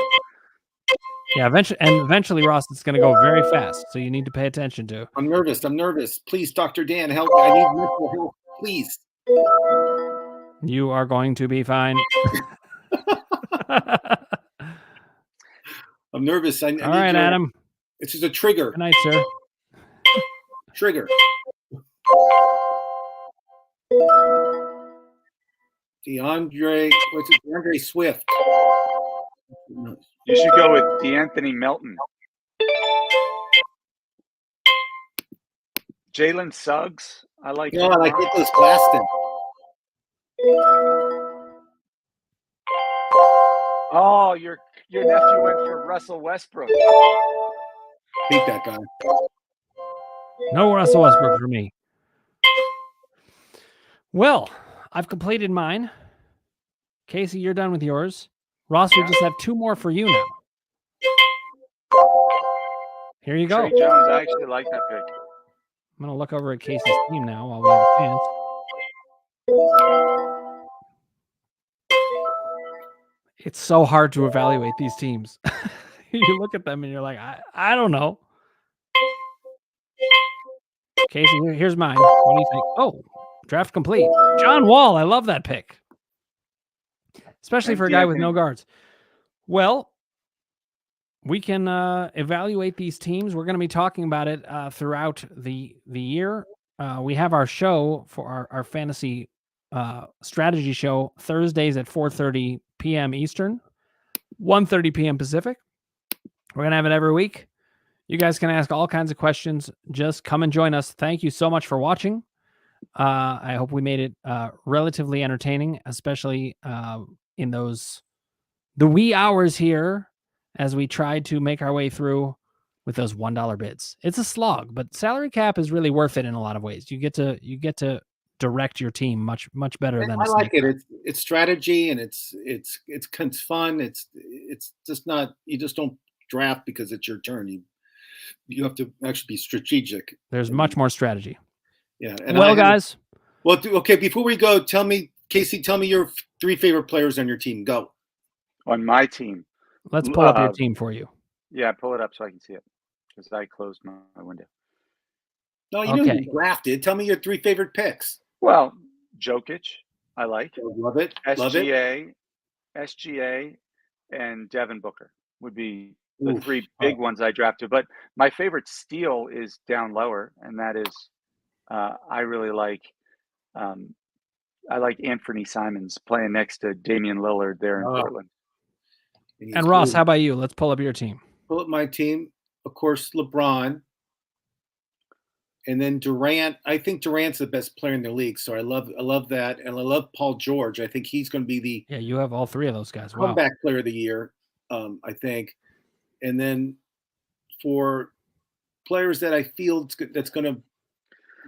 Yeah, eventually, Ross, it's going to go very fast, so you need to pay attention to. I'm nervous. Please, Dr. Dan, help me. I need mental help, please. You are going to be fine. I'm nervous. All right, Adam. It's just a trigger. Good night, sir. Trigger. DeAndre Swift. You should go with DeAnthony Melton. Jalen Suggs. I like I like Nicholas Claxton. Oh, your nephew went for Russell Westbrook. Hate that guy. No Russell Westbrook for me. Well, I've completed mine. Kasey, you're done with yours. Ross, we just have two more for you now. Here you go. Trey Jones, I actually like that pick. I'm going to look over at Kasey's team now while we have a chance. It's so hard to evaluate these teams. You look at them and you're like, I don't know. Kasey, here's mine. What do you think? Oh, draft complete. John Wall. I love that pick. Especially for a guy with no guards. Well, we can evaluate these teams. We're going to be talking about it throughout the year. We have our show for our fantasy strategy show Thursdays at 4:30 p.m. Eastern, 1:30 p.m. Pacific. We're going to have it every week. You guys can ask all kinds of questions. Just come and join us. Thank you so much for watching. I hope we made it relatively entertaining, especially in the wee hours here as we tried to make our way through with those $1 bids. It's a slog, but salary cap is really worth it in a lot of ways. You get to direct your team much better than I like it. It's strategy and it's fun. It's just not, you just don't draft because it's your turn. You have to actually be strategic. There's much more strategy. Yeah. And Well, guys, Well, okay. Before we go, Kasey, tell me your 3 favorite players on your team. Go. On my team. let's pull up your team for you. Yeah, pull it up so I can see it because I closed my window. No, you know you drafted. Tell me your 3 favorite picks. Well, Jokic, I like. Love it. Love it. SGA, and Devin Booker would be the 3 big ones I drafted. But my favorite steal is down lower, and that is I really like Anthony Simons playing next to Damian Lillard there in Portland. And Ross, how about you? Let's pull up your team. Pull up my team. Of course, LeBron. And then Durant. I think Durant's the best player in the league. So I love that. And I love Paul George. I think he's going to be the you have all 3 of those guys. Comeback player of the year, I think. And then for players that I feel that's going to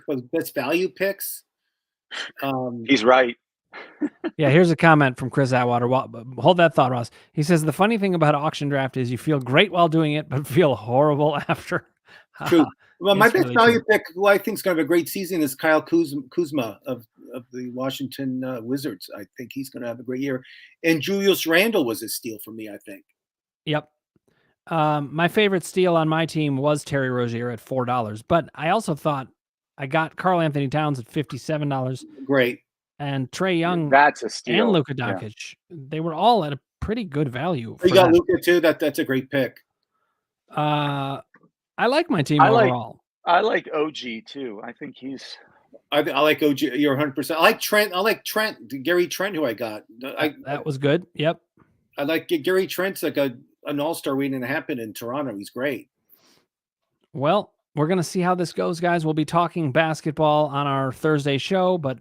the best value picks. He's right. Yeah, here's a comment from Chris Atwater. Hold that thought, Ross. He says, the funny thing about auction draft is you feel great while doing it, but feel horrible after. True. Well, my best value pick, who I think is going to have a great season, is Kyle Kuzma of the Washington Wizards. I think he's going to have a great year. And Julius Randle was a steal for me, I think. Yep. My favorite steal on my team was Terry Rozier at $4, but I also thought I got Karl Anthony Towns at $57. Great. And Trae Young, that's a steal. And Luka Doncic. Yeah. They were all at a pretty good value. You got Luka too. That's a great pick. I like my team overall. I like OG too. I think he's. I like OG. You're 100%. I like Trent. I like Gary Trent, who I got. That was good. Yep. I like Gary Trent's like an all-star waiting to happen in Toronto. He's great. Well, we're going to see how this goes, guys. We'll be talking basketball on our Thursday show, but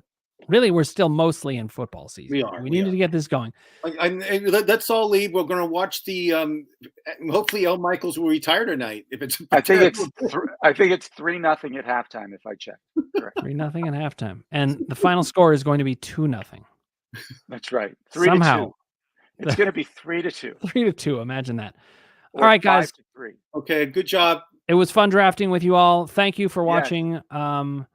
really, we're still mostly in football season. We are. We needed to get this going. Let's all leave. We're going to watch the. Hopefully, El Michaels will retire tonight. If it's, I think it's 3-0 at halftime. If I check, 3-0 at halftime, and the final score is going to be 2-0. That's right. 3-2. Somehow, it's going to be 3-2. 3-2. Imagine that. All right, guys. 5-3. Okay. Good job. It was fun drafting with you all. Thank you for watching. Yes.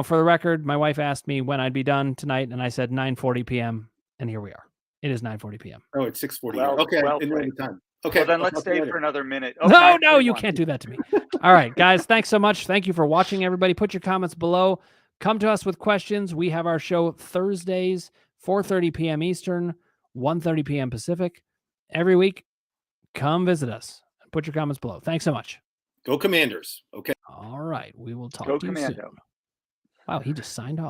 For the record, my wife asked me when I'd be done tonight, and I said 9:40 p.m. And here we are. It is 9:40 p.m. Oh, it's 6:40. Okay. Time. Okay. Well, then let's stay for another minute. Oh, no, you can't do that to me. All right, guys. Thanks so much. Thank you for watching, everybody. Put your comments below. Come to us with questions. We have our show Thursdays, 4:30 p.m. Eastern, 1:30 p.m. Pacific. Every week, come visit us. Put your comments below. Thanks so much. Go Commanders. Okay. All right. We will talk to you Commando. soon. Wow, he just signed off.